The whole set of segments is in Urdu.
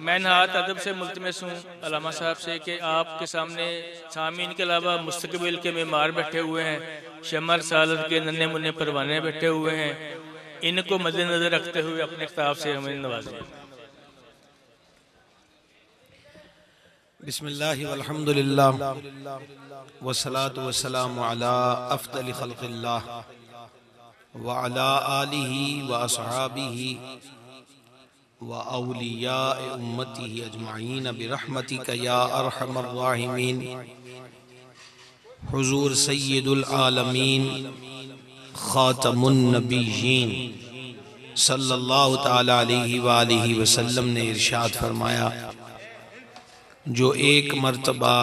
میں نہایت ادب سے ملتمس ہوں علامہ صاحب سے کہ آپ کے سامنے سامعین کے علاوہ مستقبل کے معمار بیٹھے ہوئے ہیں، شمع رسالت کے ننھے منھے پروانے بیٹھے ہوئے ہیں، ان کو مد نظر رکھتے ہوئے اپنے خطاب سے ہمیں نوازیں۔ بسم اللہ والحمدللہ والصلاة والسلام علی افضل خلق اللہ وعلی آلہ واصحابہ واولیاء امتہ اجمعین برحمتک یا ارحم الراحمین۔ حضور سید العالمین خاتم النبیین صلی اللہ تعالی علیہ وآلہ وسلم نے ارشاد فرمایا، جو ایک مرتبہ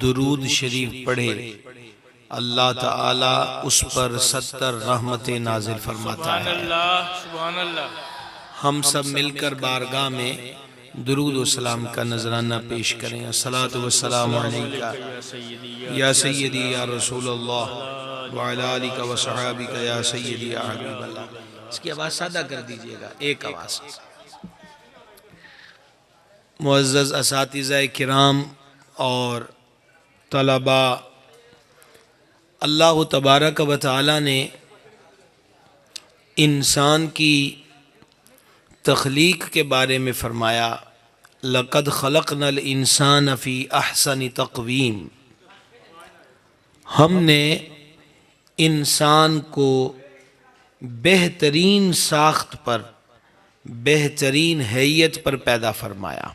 درود شریف پڑھے اللہ تعالیٰ اس پر 70 رحمتیں نازل فرماتا ہے۔ سبحان اللہ۔ ہم سب مل کر بارگاہ میں درود و سلام کا نذرانہ پیش کریں۔ الصلاۃ والسلام علیکہ یا سیدی یا رسول اللہ وعلی آلہ وصحابہ یا سیدی یا حبیب اللہ۔ اس کی آواز سادہ کر دیجئے گا، ایک آواز۔ معزز اساتذہ کرام اور طلباء، اللہ تبارک و تعالی نے انسان کی تخلیق کے بارے میں فرمایا، لَقَدْ خَلَقْنَا الْإِنسَانَ فِي أَحْسَنِ تَقْوِيمٍ۔ ہم نے انسان کو بہترین ساخت پر، بہترین حیت پر پیدا فرمایا۔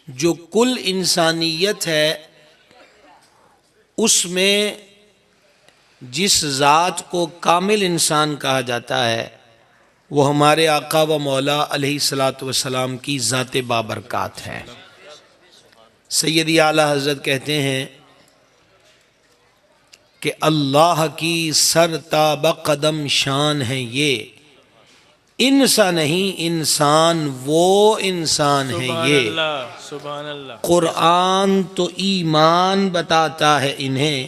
جو کل انسانیت ہے اس میں جس ذات کو کامل انسان کہا جاتا ہے وہ ہمارے آقا و مولا علیہ السلام کی ذات بابرکات ہے۔ سیدی اعلیٰ حضرت کہتے ہیں کہ اللہ کی سر تا بقدم شان ہے یہ، انسان نہیں انسان وہ انسان ہے یہ۔ سبحان اللہ۔ قرآن تو ایمان بتاتا ہے انہیں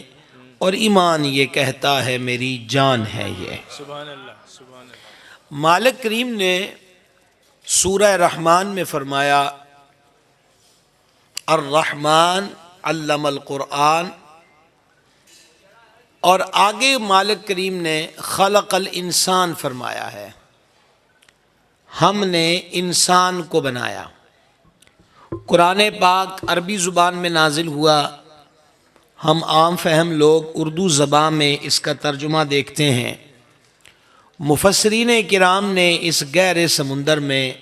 اور ایمان یہ کہتا ہے میری جان ہے یہ۔ سبحان اللہ، سبحان اللہ۔ مالک کریم نے سورہ رحمان میں فرمایا، الرحمن علم القرآن، اور آگے مالک کریم نے خلق الانسان فرمایا ہے، ہم نے انسان کو بنایا۔ قرآن پاک عربی زبان میں نازل ہوا، ہم عام فہم لوگ اردو زبان میں اس کا ترجمہ دیکھتے ہیں۔ مفسرین کرام نے اس گہرے سمندر میں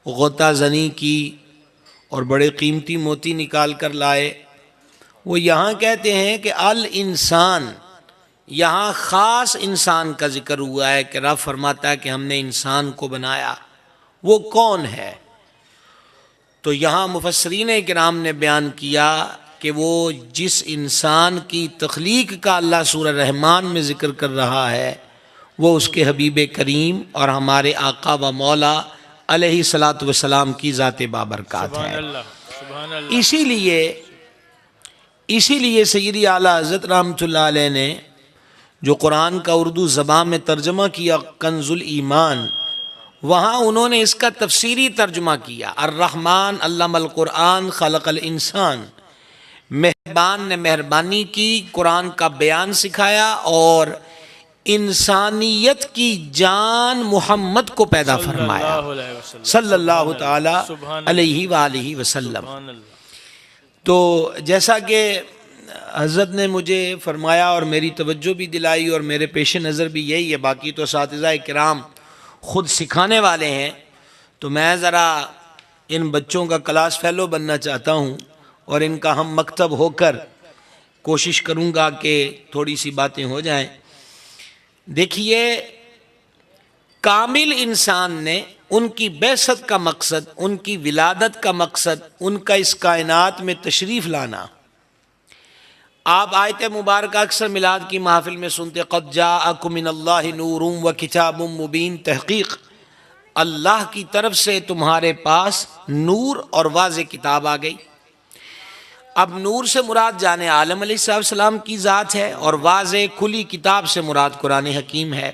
غوطہ زنی کی اور بڑے قیمتی موتی نکال کر لائے۔ وہ یہاں کہتے ہیں کہ الانسان، یہاں خاص انسان کا ذکر ہوا ہے کہ رب فرماتا ہے کہ ہم نے انسان کو بنایا۔ وہ کون ہے؟ تو یہاں مفسرین کرام نے بیان کیا کہ وہ جس انسان کی تخلیق کا اللہ سورہ رحمان میں ذکر کر رہا ہے وہ اس کے حبیب کریم اور ہمارے آقا و مولا علیہ السلام کی ذات بابرکات ہے۔ سبحان اللہ۔ اسی لیے سیدی اعلیٰ حضرت رحمۃ اللہ علیہ نے جو قرآن کا اردو زبان میں ترجمہ کیا کنز الایمان، وہاں انہوں نے اس کا تفسیری ترجمہ کیا، الرحمن علم القرآن خلق الانسان۔ مہربان نے مہربانی کی، قرآن کا بیان سکھایا اور انسانیت کی جان محمد کو پیدا فرمایا صلی اللہ تعالی علیہ وآلہ وسلم۔ تو جیسا کہ حضرت نے مجھے فرمایا اور میری توجہ بھی دلائی اور میرے پیش نظر بھی یہی ہے، باقی تو اساتذہ کرام خود سکھانے والے ہیں، تو میں ذرا ان بچوں کا کلاس فیلو بننا چاہتا ہوں اور ان کا ہم مکتب ہو کر کوشش کروں گا کہ تھوڑی سی باتیں ہو جائیں۔ دیکھیے، کامل انسان نے ان کی بعثت کا مقصد، ان کی ولادت کا مقصد، ان کا اس کائنات میں تشریف لانا۔ آپ آیت مبارکہ اکثر میلاد کی محافل میں سنتے، قد جاءکم من اللہ نور و کتاب مبین۔ تحقیق اللہ کی طرف سے تمہارے پاس نور اور واضح کتاب آ گئی۔ اب نور سے مراد جان عالم علیہ السلام کی ذات ہے اور واضح کھلی کتاب سے مراد قرآن حکیم ہے۔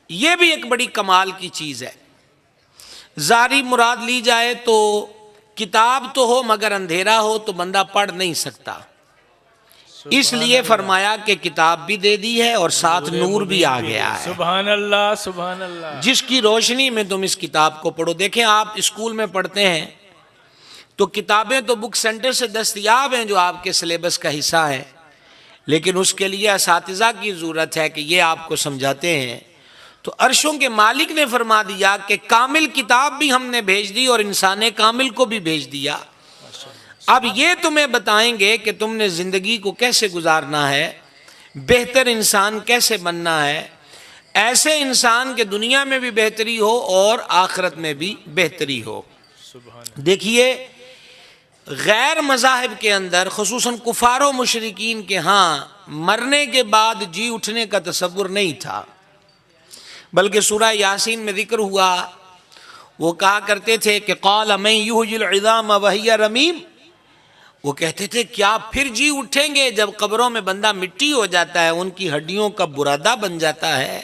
یہ بھی ایک بڑی کمال کی چیز ہے زاری مراد لی جائے تو کتاب تو ہو مگر اندھیرا ہو تو بندہ پڑھ نہیں سکتا، اس لیے فرمایا کہ کتاب بھی دے دی ہے اور ساتھ نور بھی آ گیا ہے، سبحان اللہ سبحان اللہ، جس کی روشنی میں تم اس کتاب کو پڑھو۔ دیکھیں آپ اسکول میں پڑھتے ہیں تو کتابیں تو بک سینٹر سے دستیاب ہیں جو آپ کے سلیبس کا حصہ ہیں، لیکن اس کے لیے اساتذہ کی ضرورت ہے کہ یہ آپ کو سمجھاتے ہیں۔ تو عرشوں کے مالک نے فرما دیا کہ کامل کتاب بھی ہم نے بھیج دی اور انسان کامل کو بھی بھیج دیا، اب یہ تمہیں بتائیں گے کہ تم نے زندگی کو کیسے گزارنا ہے، بہتر انسان کیسے بننا ہے، ایسے انسان کے دنیا میں بھی بہتری ہو اور آخرت میں بھی بہتری ہو۔ دیکھیے غیر مذاہب کے اندر خصوصاً کفار و مشرکین کے ہاں مرنے کے بعد جی اٹھنے کا تصور نہیں تھا، بلکہ سورہ یاسین میں ذکر ہوا، وہ کہا کرتے تھے کہ قال من یحیی العظام وہی رمیم، وہ کہتے تھے کیا پھر جی اٹھیں گے جب قبروں میں بندہ مٹی ہو جاتا ہے، ان کی ہڈیوں کا برادہ بن جاتا ہے،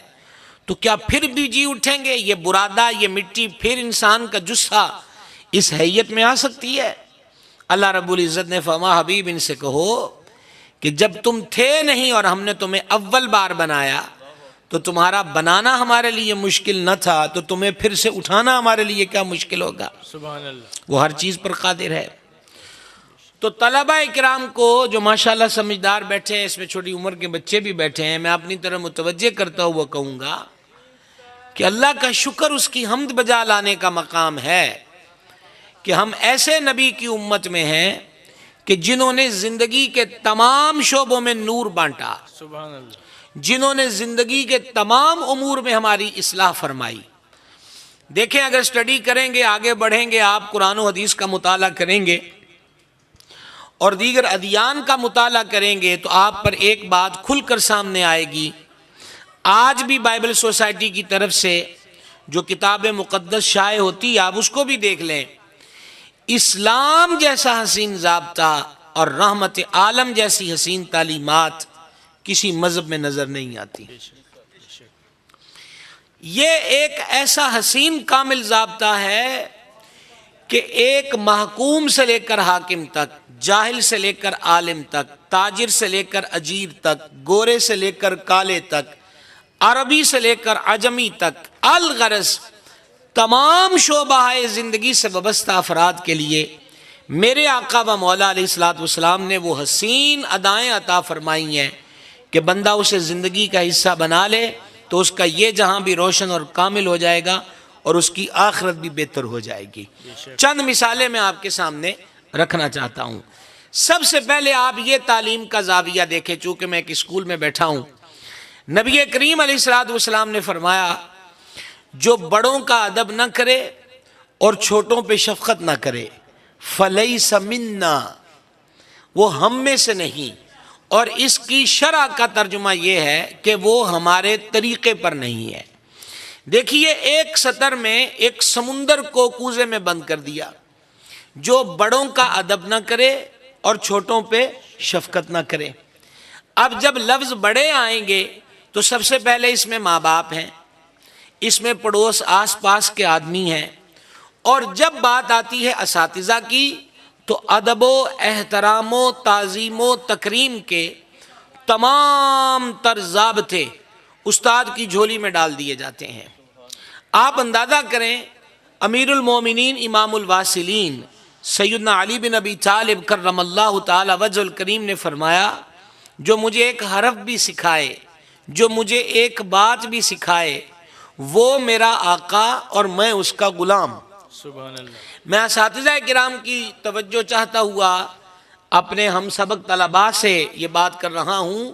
تو کیا پھر بھی جی اٹھیں گے؟ یہ برادہ، یہ مٹی پھر انسان کا جثہ اس حیت میں آ سکتی ہے؟ اللہ رب العزت نے فرمایا حبیب ان سے کہو کہ جب تم تھے نہیں اور ہم نے تمہیں اول بار بنایا تو تمہارا بنانا ہمارے لیے مشکل نہ تھا، تو تمہیں پھر سے اٹھانا ہمارے لیے کیا مشکل ہوگا؟ سبحان اللہ، وہ ہر چیز پر قادر ہے۔ تو طلبہ اکرام کو جو ماشاءاللہ سمجھدار بیٹھے ہیں، اس میں چھوٹی عمر کے بچے بھی بیٹھے ہیں، میں اپنی طرف متوجہ کرتا ہوا کہوں گا کہ اللہ کا شکر، اس کی حمد بجا لانے کا مقام ہے کہ ہم ایسے نبی کی امت میں ہیں کہ جنہوں نے زندگی کے تمام شعبوں میں نور بانٹا، سبحان اللہ، جنہوں نے زندگی کے تمام امور میں ہماری اصلاح فرمائی۔ دیکھیں اگر سٹڈی کریں گے، آگے بڑھیں گے، آپ قرآن و حدیث کا مطالعہ کریں گے اور دیگر ادیان کا مطالعہ کریں گے تو آپ پر ایک بات کھل کر سامنے آئے گی۔ آج بھی بائبل سوسائٹی کی طرف سے جو کتاب مقدس شائع ہوتی ہے، آپ اس کو بھی دیکھ لیں، اسلام جیسا حسین ضابطہ اور رحمت عالم جیسی حسین تعلیمات کسی مذہب میں نظر نہیں آتی۔ یہ ایک ایسا حسین کامل ضابطہ ہے کہ ایک محکوم سے لے کر حاکم تک، جاہل سے لے کر عالم تک، تاجر سے لے کر اجیر تک، گورے سے لے کر کالے تک، عربی سے لے کر عجمی تک، الغرض تمام شعبہ زندگی سے وابستہ افراد کے لیے میرے آقا و مولا علیہ السلام نے وہ حسین ادائیں عطا فرمائی ہیں کہ بندہ اسے زندگی کا حصہ بنا لے تو اس کا یہ جہاں بھی روشن اور کامل ہو جائے گا اور اس کی آخرت بھی بہتر ہو جائے گی۔ چند مثالیں میں آپ کے سامنے رکھنا چاہتا ہوں۔ سب سے پہلے آپ یہ تعلیم کا زاویہ دیکھیں، چونکہ میں ایک اسکول میں بیٹھا ہوں، نبی کریم علیہ السلام نے فرمایا جو بڑوں کا ادب نہ کرے اور چھوٹوں پہ شفقت نہ کرے فلیس منا، وہ ہم میں سے نہیں، اور اس کی شرع کا ترجمہ یہ ہے کہ وہ ہمارے طریقے پر نہیں ہے۔ دیکھیے ایک سطر میں ایک سمندر کو کوزے میں بند کر دیا، جو بڑوں کا ادب نہ کرے اور چھوٹوں پہ شفقت نہ کرے۔ اب جب لفظ بڑے آئیں گے تو سب سے پہلے اس میں ماں باپ ہیں، اس میں پڑوس آس پاس کے آدمی ہیں، اور جب بات آتی ہے اساتذہ کی تو ادب و احترام و تعظیم و تکریم کے تمام تر ضابطے استاد کی جھولی میں ڈال دیے جاتے ہیں۔ آپ اندازہ کریں امیر المومنین امام الواصلین سیدنا علی بن ابی طالب کرم اللہ تعالی وجہ الکریم نے فرمایا جو مجھے ایک حرف بھی سکھائے، جو مجھے ایک بات بھی سکھائے، وہ میرا آقا اور میں اس کا غلام۔ سبحان اللہ۔ میں اساتذہ کرام کی توجہ چاہتا ہوا اپنے ہم سبق طلباء سے یہ بات کر رہا ہوں،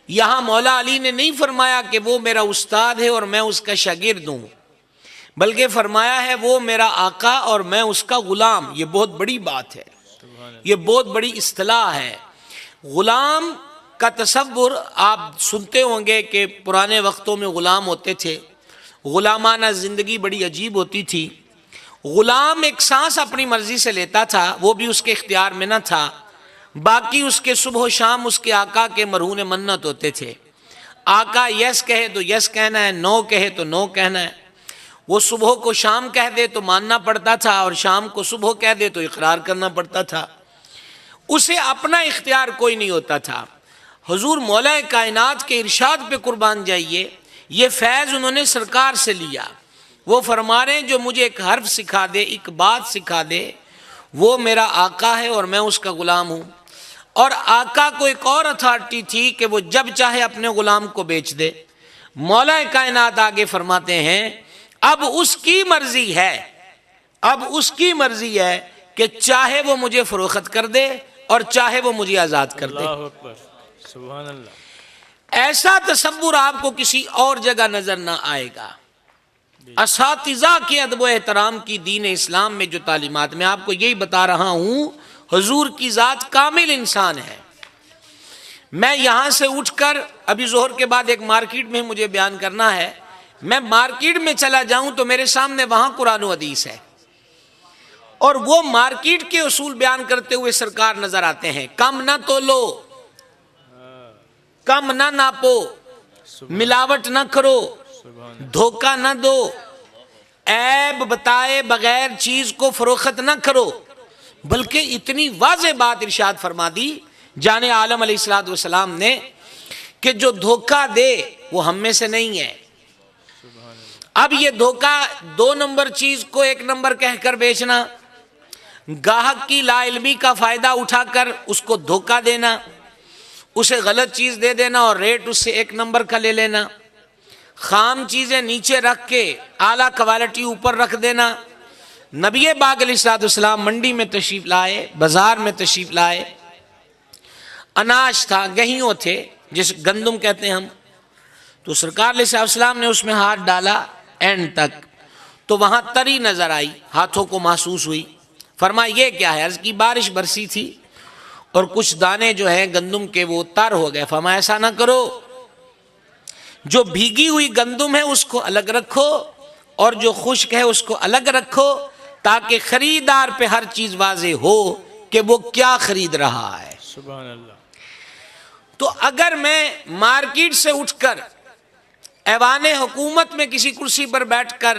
یہاں مولا علی نے نہیں فرمایا کہ وہ میرا استاد ہے اور میں اس کا شاگرد ہوں، بلکہ فرمایا ہے وہ میرا آقا اور میں اس کا غلام۔ یہ بہت بڑی بات ہے، یہ بہت بڑی اصطلاح ہے۔ غلام کا تصور آپ سنتے ہوں گے کہ پرانے وقتوں میں غلام ہوتے تھے، غلامانہ زندگی بڑی عجیب ہوتی تھی۔ غلام ایک سانس اپنی مرضی سے لیتا تھا، وہ بھی اس کے اختیار میں نہ تھا، باقی اس کے صبح و شام اس کے آقا کے مرہون منت ہوتے تھے۔ آقا یس کہے تو یس کہنا ہے، نو کہے تو نو کہنا ہے۔ وہ صبح کو شام کہہ دے تو ماننا پڑتا تھا اور شام کو صبح کہہ دے تو اقرار کرنا پڑتا تھا، اسے اپنا اختیار کوئی نہیں ہوتا تھا۔ حضور مولا کائنات کے ارشاد پہ قربان جائیے، یہ فیض انہوں نے سرکار سے لیا۔ وہ فرما رہے ہیں جو مجھے ایک حرف سکھا دے، ایک بات سکھا دے، وہ میرا آقا ہے اور میں اس کا غلام ہوں۔ اور آقا کو ایک اور اتھارٹی تھی کہ وہ جب چاہے اپنے غلام کو بیچ دے۔ مولا کائنات آگے فرماتے ہیں اب اس کی مرضی ہے، اب اس کی مرضی ہے کہ چاہے وہ مجھے فروخت کر دے اور چاہے وہ مجھے آزاد کر دے۔ اللہ اکبر، سبحان اللہ۔ ایسا تصور آپ کو کسی اور جگہ نظر نہ آئے گا۔ اساتذہ کے ادب و احترام کی دین اسلام میں جو تعلیمات، میں آپ کو یہی بتا رہا ہوں، حضور کی ذات کامل انسان ہے۔ میں یہاں سے اٹھ کر ابھی ظہر کے بعد ایک مارکیٹ میں مجھے بیان کرنا ہے، میں مارکیٹ میں چلا جاؤں تو میرے سامنے وہاں قرآن و حدیث ہے، اور وہ مارکیٹ کے اصول بیان کرتے ہوئے سرکار نظر آتے ہیں۔ کم نہ تولو، کم نہ ناپو، ملاوٹ نہ کرو، دھوکہ نہ دو، عیب بتائے بغیر چیز کو فروخت نہ کرو، بلکہ اتنی واضح بات ارشاد فرما دی جان عالم علیہ السلام نے کہ جو دھوکہ دے وہ ہم میں سے نہیں ہے۔ اب یہ دھوکہ 2 نمبر چیز کو 1 نمبر کہہ کر بیچنا، گاہک کی لا علمی کا فائدہ اٹھا کر اس کو دھوکہ دینا، اسے غلط چیز دے دینا اور ریٹ اس سے 1 نمبر کا لے لینا، خام چیزیں نیچے رکھ کے اعلیٰ کوالٹی اوپر رکھ دینا۔ نبی پاک علیہ السلام منڈی میں تشریف لائے، بازار میں تشریف لائے، اناج تھا، گہیوں تھے جس گندم کہتے ہیں ہم، تو سرکار علیہ السلام نے اس میں ہاتھ ڈالا اینڈ تک، تو وہاں تری نظر آئی، ہاتھوں کو محسوس ہوئی۔ فرمایا یہ کیا ہے؟ عرض کی بارش برسی تھی اور کچھ دانے جو ہیں گندم کے وہ تر ہو گئے۔ فرمایا ایسا نہ کرو، جو بھیگی ہوئی گندم ہے اس کو الگ رکھو اور جو خشک ہے اس کو الگ رکھو، تاکہ خریدار پہ ہر چیز واضح ہو کہ وہ کیا خرید رہا ہے۔ سبحان اللہ۔ تو اگر میں مارکیٹ سے اٹھ کر ایوان حکومت میں کسی کرسی پر بیٹھ کر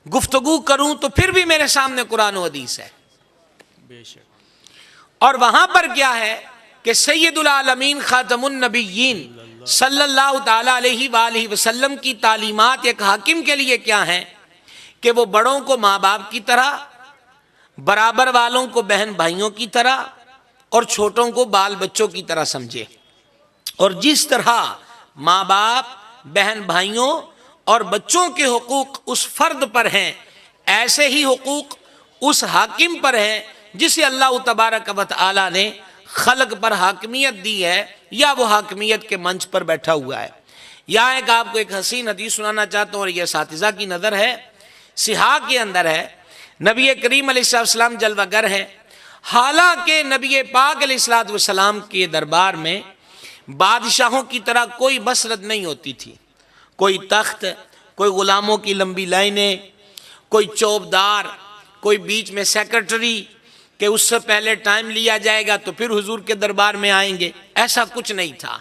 گفتگو کروں تو پھر بھی میرے سامنے قرآن و حدیث ہے، بے شک۔ اور وہاں پر کیا ہے کہ سید العالمین خاتم النبیین صلی اللہ تعالی علیہ وآلہ وسلم کی تعلیمات ایک حاکم کے لیے کیا ہیں کہ وہ بڑوں کو ماں باپ کی طرح، برابر والوں کو بہن بھائیوں کی طرح اور چھوٹوں کو بال بچوں کی طرح سمجھے، اور جس طرح ماں باپ، بہن بھائیوں اور بچوں کے حقوق اس فرد پر ہیں، ایسے ہی حقوق اس حاکم پر ہیں جسے اللہ تبارک و تعالی نے خلق پر حاکمیت دی ہے یا وہ حاکمیت کے منچ پر بیٹھا ہوا ہے۔ یہاں آپ کو ایک حسین حدیث سنانا چاہتا ہوں، اور یہ اساتذہ کی نظر ہے، سیاح کے اندر ہے۔ نبی کریم علیہ السلام جلوہ گر ہیں، حالانکہ نبی پاک علیہ السلام کے دربار میں بادشاہوں کی طرح کوئی بسرت نہیں ہوتی تھی، کوئی تخت، کوئی غلاموں کی لمبی لائنیں، کوئی چوبدار، کوئی بیچ میں سیکرٹری کہ اس سے پہلے ٹائم لیا جائے گا تو پھر حضور کے دربار میں آئیں گے، ایسا کچھ نہیں تھا۔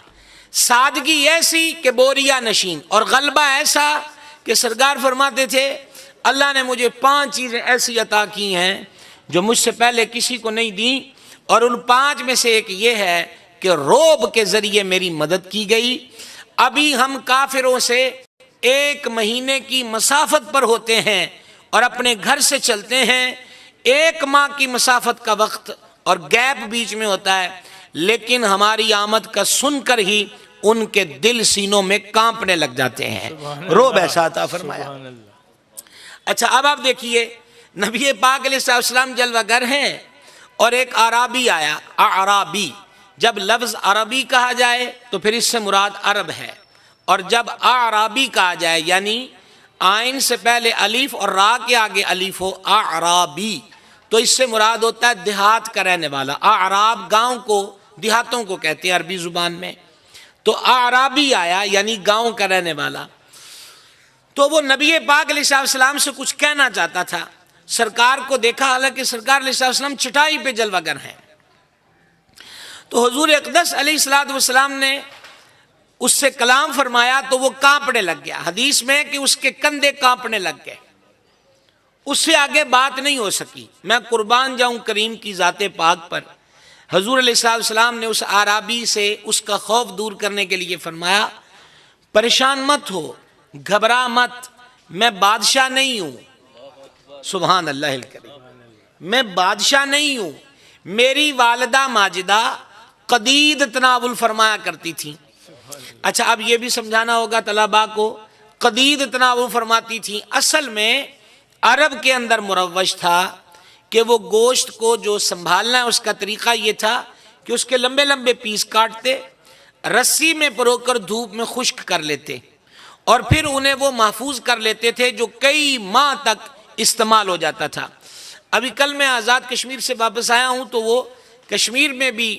سادگی ایسی کہ بوریا نشین، اور غلبہ ایسا کہ سرکار فرماتے تھے اللہ نے مجھے 5 چیزیں ایسی عطا کی ہیں جو مجھ سے پہلے کسی کو نہیں دیں، اور ان 5 میں سے ایک یہ ہے کہ روب کے ذریعے میری مدد کی گئی۔ ابھی ہم کافروں سے 1 مہینے کی مسافت پر ہوتے ہیں اور اپنے گھر سے چلتے ہیں، 1 ماہ کی مسافت کا وقت اور گیپ بیچ میں ہوتا ہے، لیکن ہماری آمد کا سن کر ہی ان کے دل سینوں میں کانپنے لگ جاتے ہیں۔ روب ایسا عطا فرمایا۔ اچھا اب آپ دیکھیے، نبی پاک علیہ السلام جلوہ گر ہیں اور ایک اعرابی آیا۔ اعرابی، جب لفظ عربی کہا جائے تو پھر اس سے مراد عرب ہے، اور جب اعرابی کہا جائے یعنی آئین سے پہلے الف اور را کے آگے الف ہو، اعرابی، تو اس سے مراد ہوتا ہے دیہات کا رہنے والا۔ اعراب گاؤں کو، دیہاتوں کو کہتے ہیں عربی زبان میں۔ تو اعرابی آیا یعنی گاؤں کا رہنے والا، تو وہ نبی پاک علیہ السلام سے کچھ کہنا چاہتا تھا۔ سرکار کو دیکھا، حالانکہ سرکار علیہ السلام چٹائی پہ جلوہ گر ہیں، تو حضور اقدس علیہ السلام نے اس سے کلام فرمایا تو وہ کانپنے لگ گیا۔ حدیث میں کہ اس کے کندھے کانپنے لگ گئے، اس سے آگے بات نہیں ہو سکی۔ میں قربان جاؤں کریم کی ذات پاک پر، حضور علیہ السلام نے اس اعرابی سے اس کا خوف دور کرنے کے لیے فرمایا پریشان مت ہو، گھبرا مت، میں بادشاہ نہیں ہوں۔ سبحان اللہ الکریم، میں بادشاہ نہیں ہوں، میری والدہ ماجدہ قدید تناول فرمایا کرتی تھی۔ اچھا اب یہ بھی سمجھانا ہوگا طلباء کو، قدید تناول فرماتی تھی، اصل میں عرب کے اندر مروج تھا کہ وہ گوشت کو جو سنبھالنا ہے اس کا طریقہ یہ تھا کہ اس کے لمبے لمبے پیس کاٹتے، رسی میں پرو کر دھوپ میں خشک کر لیتے اور پھر انہیں وہ محفوظ کر لیتے تھے جو کئی ماہ تک استعمال ہو جاتا تھا۔ ابھی کل میں آزاد کشمیر سے واپس آیا ہوں تو وہ کشمیر میں بھی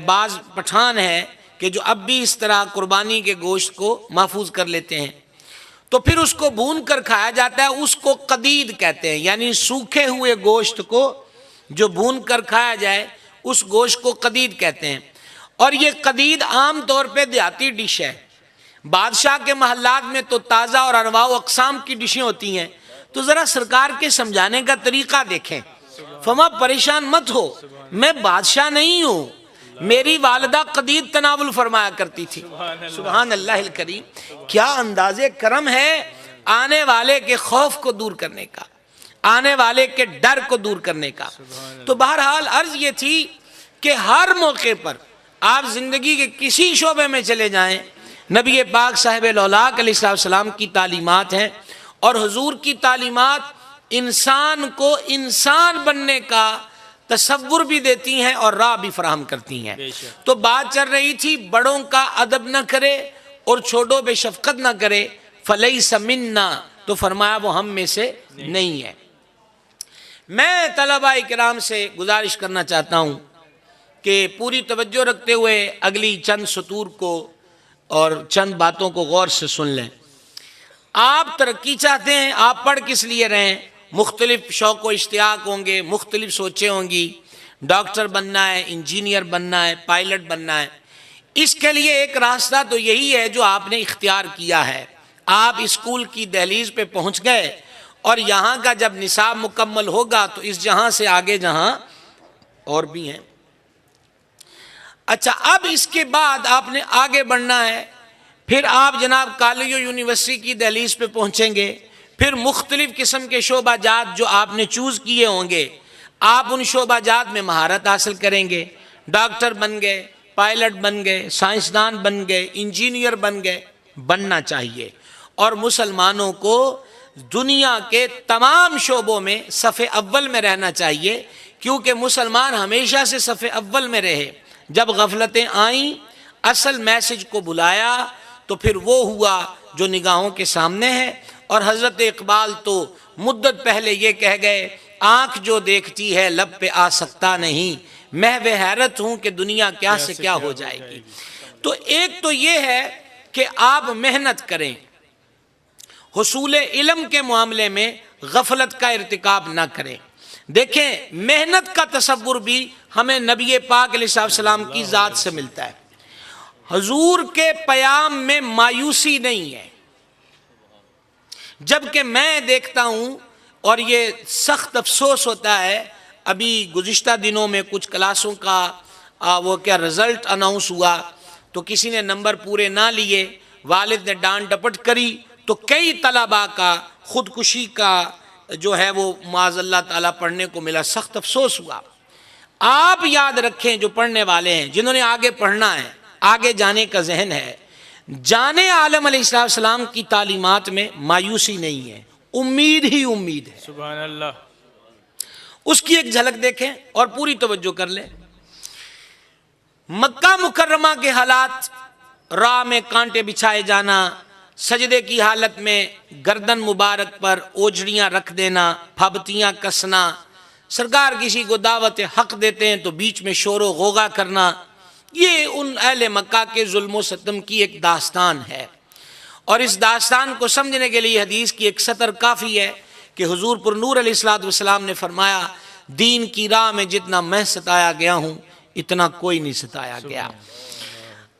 بعض پٹھان ہیں کہ جو اب بھی اس طرح قربانی کے گوشت کو محفوظ کر لیتے ہیں، تو پھر اس کو بھون کر کھایا جاتا ہے، اس کو قدید کہتے ہیں، یعنی سوکھے ہوئے گوشت کو جو بھون کر کھایا جائے اس گوشت کو قدید کہتے ہیں۔ اور یہ قدید عام طور پہ دیہاتی ڈش ہے، بادشاہ کے محلات میں تو تازہ اور انواع و اقسام کی ڈشیں ہوتی ہیں۔ تو ذرا سرکار کے سمجھانے کا طریقہ دیکھیں، فما پریشان مت ہو، میں بادشاہ نہیں ہوں، میری والدہ قدید تناول فرمایا کرتی تھی۔ سبحان اللہ الکریم، کیا انداز کرم ہے آنے والے کے خوف کو دور کرنے کا، آنے والے کے ڈر کو دور کرنے کا۔ تو بہرحال عرض یہ تھی کہ ہر موقع پر آپ زندگی کے کسی شعبے میں چلے جائیں، نبی پاک صاحب الاولاق علیہ السلام کی تعلیمات ہیں، اور حضور کی تعلیمات انسان کو انسان بننے کا تصور بھی دیتی ہیں اور راہ بھی فراہم کرتی ہیں۔ تو بات چل رہی تھی بڑوں کا ادب نہ کرے اور چھوٹوں پہ شفقت نہ کرے، فلیس منا، تو فرمایا وہ ہم میں سے نہیں ہے۔ میں طلباء کرام سے گزارش کرنا چاہتا ہوں کہ پوری توجہ رکھتے ہوئے اگلی چند سطور کو اور چند باتوں کو غور سے سن لیں۔ آپ ترقی چاہتے ہیں، آپ پڑھ کس لیے رہیں؟ مختلف شوق و اشتیاق ہوں گے، مختلف سوچیں ہوں گی، ڈاکٹر بننا ہے، انجینئر بننا ہے، پائلٹ بننا ہے۔ اس کے لیے ایک راستہ تو یہی ہے جو آپ نے اختیار کیا ہے۔ آپ اسکول کی دہلیز پہ پہنچ گئے اور یہاں کا جب نصاب مکمل ہوگا تو اس جہاں سے آگے جہاں اور بھی ہیں۔ اچھا اب اس کے بعد آپ نے آگے بڑھنا ہے، پھر آپ جناب کالج و یونیورسٹی کی دہلیز پہ پہنچیں گے، پھر مختلف قسم کے شعبہ جات جو آپ نے چوز کیے ہوں گے، آپ ان شعبہ جات میں مہارت حاصل کریں گے، ڈاکٹر بن گئے، پائلٹ بن گئے، سائنسدان بن گئے، انجینئر بن گئے، بننا چاہیے۔ اور مسلمانوں کو دنیا کے تمام شعبوں میں صف اول میں رہنا چاہیے، کیونکہ مسلمان ہمیشہ سے صف اول میں رہے۔ جب غفلتیں آئیں، اصل میسج کو بلایا تو پھر وہ ہوا جو نگاہوں کے سامنے ہے۔ اور حضرت اقبال تو مدت پہلے یہ کہہ گئے، آنکھ جو دیکھتی ہے لب پہ آ سکتا نہیں، محو حیرت ہوں کہ دنیا کیا سے کیا ہو جائے گی۔ تو ایک تو یہ ہے کہ آپ محنت کریں، حصول علم کے معاملے میں غفلت کا ارتکاب نہ کریں۔ دیکھیں محنت کا تصور بھی ہمیں نبی پاک علیہ السلام کی ذات سے ملتا ہے۔ حضور کے پیام میں مایوسی نہیں ہے، جبکہ میں دیکھتا ہوں اور یہ سخت افسوس ہوتا ہے، ابھی گزشتہ دنوں میں کچھ کلاسوں کا وہ کیا رزلٹ اناؤنس ہوا تو کسی نے نمبر پورے نہ لیے، والد نے ڈانٹ ڈپٹ کری تو کئی طلباء کا خودکشی کا جو ہے وہ معاذ اللہ تعالیٰ پڑھنے کو ملا، سخت افسوس ہوا۔ آپ یاد رکھیں جو پڑھنے والے ہیں، جنہوں نے آگے پڑھنا ہے، آگے جانے کا ذہن ہے، جانے عالم علیہ السلام کی تعلیمات میں مایوسی نہیں ہے، امید ہی امید ہے۔ سبحان اللہ۔ اس کی ایک جھلک دیکھیں اور پوری توجہ کر لیں۔ مکہ مکرمہ کے حالات، راہ میں کانٹے بچھائے جانا، سجدے کی حالت میں گردن مبارک پر اوجھڑیاں رکھ دینا، پھبتیاں کسنا، سرکار کسی کو دعوت حق دیتے ہیں تو بیچ میں شور و غوغا کرنا، یہ ان اہل مکہ کے ظلم و ستم کی ایک داستان ہے۔ اور اس داستان کو سمجھنے کے لیے حدیث کی ایک سطر کافی ہے کہ حضور پر نور علیہ السلام نے فرمایا، دین کی راہ میں جتنا میں ستایا گیا ہوں اتنا کوئی نہیں ستایا گیا۔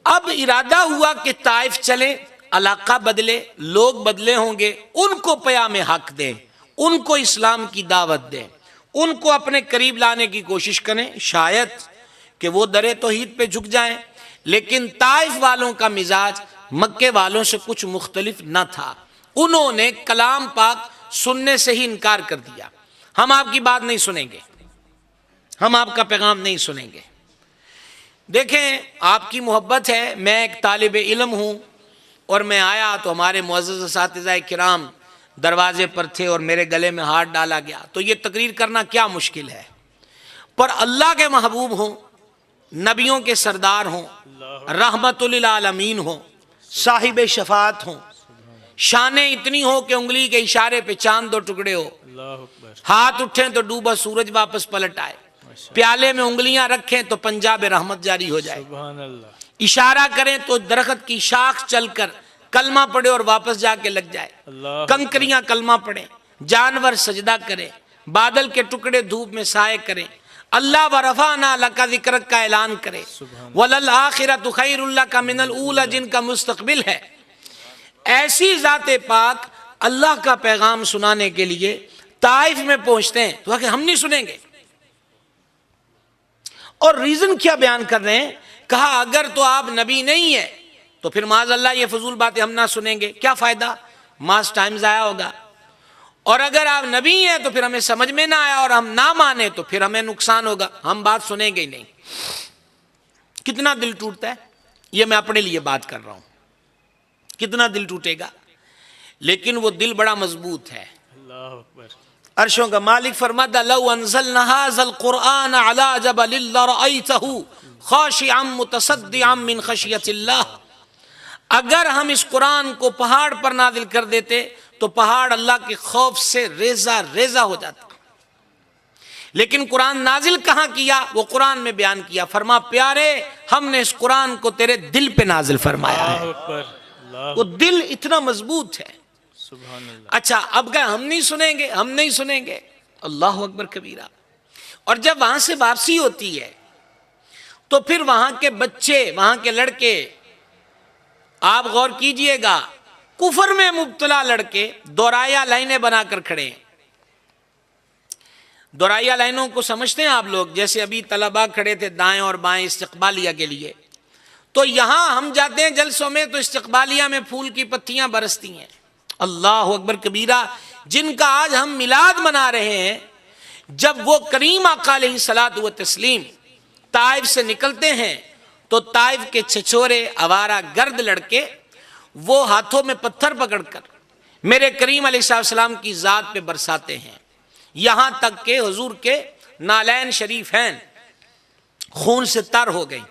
اب ارادہ ہوا کہ طائف چلیں، علاقہ بدلے، لوگ بدلے ہوں گے، ان کو پیام حق دیں، ان کو اسلام کی دعوت دیں، ان کو اپنے قریب لانے کی کوشش کریں، شاید کہ وہ در توحید پہ جھک جائیں۔ لیکن طائف والوں کا مزاج مکے والوں سے کچھ مختلف نہ تھا، انہوں نے کلام پاک سننے سے ہی انکار کر دیا۔ ہم آپ کی بات نہیں سنیں گے، ہم آپ کا پیغام نہیں سنیں گے۔ دیکھیں، آپ کی محبت ہے، میں ایک طالب علم ہوں اور میں آیا تو ہمارے معزز اساتذہ کرام دروازے پر تھے اور میرے گلے میں ہاتھ ڈالا گیا، تو یہ تقریر کرنا کیا مشکل ہے؟ پر اللہ کے محبوب ہوں، نبیوں کے سردار ہوں، رحمت للعالمین ہوں، صاحب شفاعت ہوں، شانیں اتنی ہو کہ انگلی کے اشارے پہ چاند دو ٹکڑے ہو، اللہ اکبر، ہاتھ اٹھیں تو ڈوبا سورج واپس پلٹ آئے، پیالے میں انگلیاں رکھیں تو پنجاب رحمت جاری ہو جائے، سبحان اللہ، اشارہ کریں تو درخت کی شاخ چل کر کلمہ پڑھے اور واپس جا کے لگ جائے، اللہ کنکریاں کلمہ پڑھیں، جانور سجدہ کریں، بادل کے ٹکڑے دھوپ میں سائے کریں، اللہ ورفعنا لک ذکرک کا اعلان کرے، وللآخرۃ خیر لک من الاولی، جن کا مستقبل ہے۔ ایسی ذات پاک اللہ کا پیغام سنانے کے لیے طائف میں پہنچتے ہیں تو کہ ہم نہیں سنیں گے۔ اور ریزن کیا بیان کر رہے ہیں؟ کہا اگر تو آپ نبی نہیں ہیں تو پھر معاذ اللہ یہ فضول باتیں ہم نہ سنیں گے، کیا فائدہ، ماس ٹائم ضائع ہوگا، اور اگر آپ نبی ہیں تو پھر ہمیں سمجھ میں نہ آیا اور ہم نہ مانیں تو پھر ہمیں نقصان ہوگا، ہم بات سنیں گے ہی نہیں۔ کتنا دل ٹوٹتا ہے، یہ میں اپنے لیے بات کر رہا ہوں، کتنا دل ٹوٹے گا، لیکن وہ دل بڑا مضبوط ہے۔ اللہ اکبر، عرشوں کا مالک فرماتا لو انزلنا هذا القرآن على جبل لرأيته خاشعا متصدعا من خشیت اللہ، اگر ہم اس قرآن کو پہاڑ پر نازل کر دیتے تو پہاڑ اللہ کے خوف سے ریزہ ریزہ ہو جاتا۔ لیکن قرآن نازل کہاں کیا؟ وہ قرآن میں بیان کیا، فرما پیارے ہم نے اس قرآن کو تیرے دل پہ نازل فرمایا ہے۔ اللہ اکبر، اللہ، وہ دل اتنا مضبوط ہے۔ سبحان اللہ، اچھا اب کہ ہم نہیں سنیں گے، ہم نہیں سنیں گے، اللہ اکبر کبیرہ۔ اور جب وہاں سے واپسی ہوتی ہے تو پھر وہاں کے بچے، وہاں کے لڑکے، آپ غور کیجئے گا، کفر میں مبتلا لڑکے دورائیا لائنیں بنا کر کھڑے ہیں۔ دورائیا لائنوں کو سمجھتے ہیں آپ لوگ؟ جیسے ابھی طلباء کھڑے تھے دائیں اور بائیں استقبالیہ کے لیے، تو یہاں ہم جاتے ہیں جلسوں میں تو استقبالیہ میں پھول کی پتیاں برستی ہیں، اللہ اکبر کبیرہ، جن کا آج ہم میلاد منا رہے ہیں۔ جب وہ کریم آقا علیہ الصلوۃ والتسلیم طائف سے نکلتے ہیں تو طائف کے چھچورے آوارہ گرد لڑکے وہ ہاتھوں میں پتھر پکڑ کر میرے کریم علیہ السلام کی ذات پہ برساتے ہیں، یہاں تک کہ حضور کے نالین شریفین خون سے تر ہو گئی۔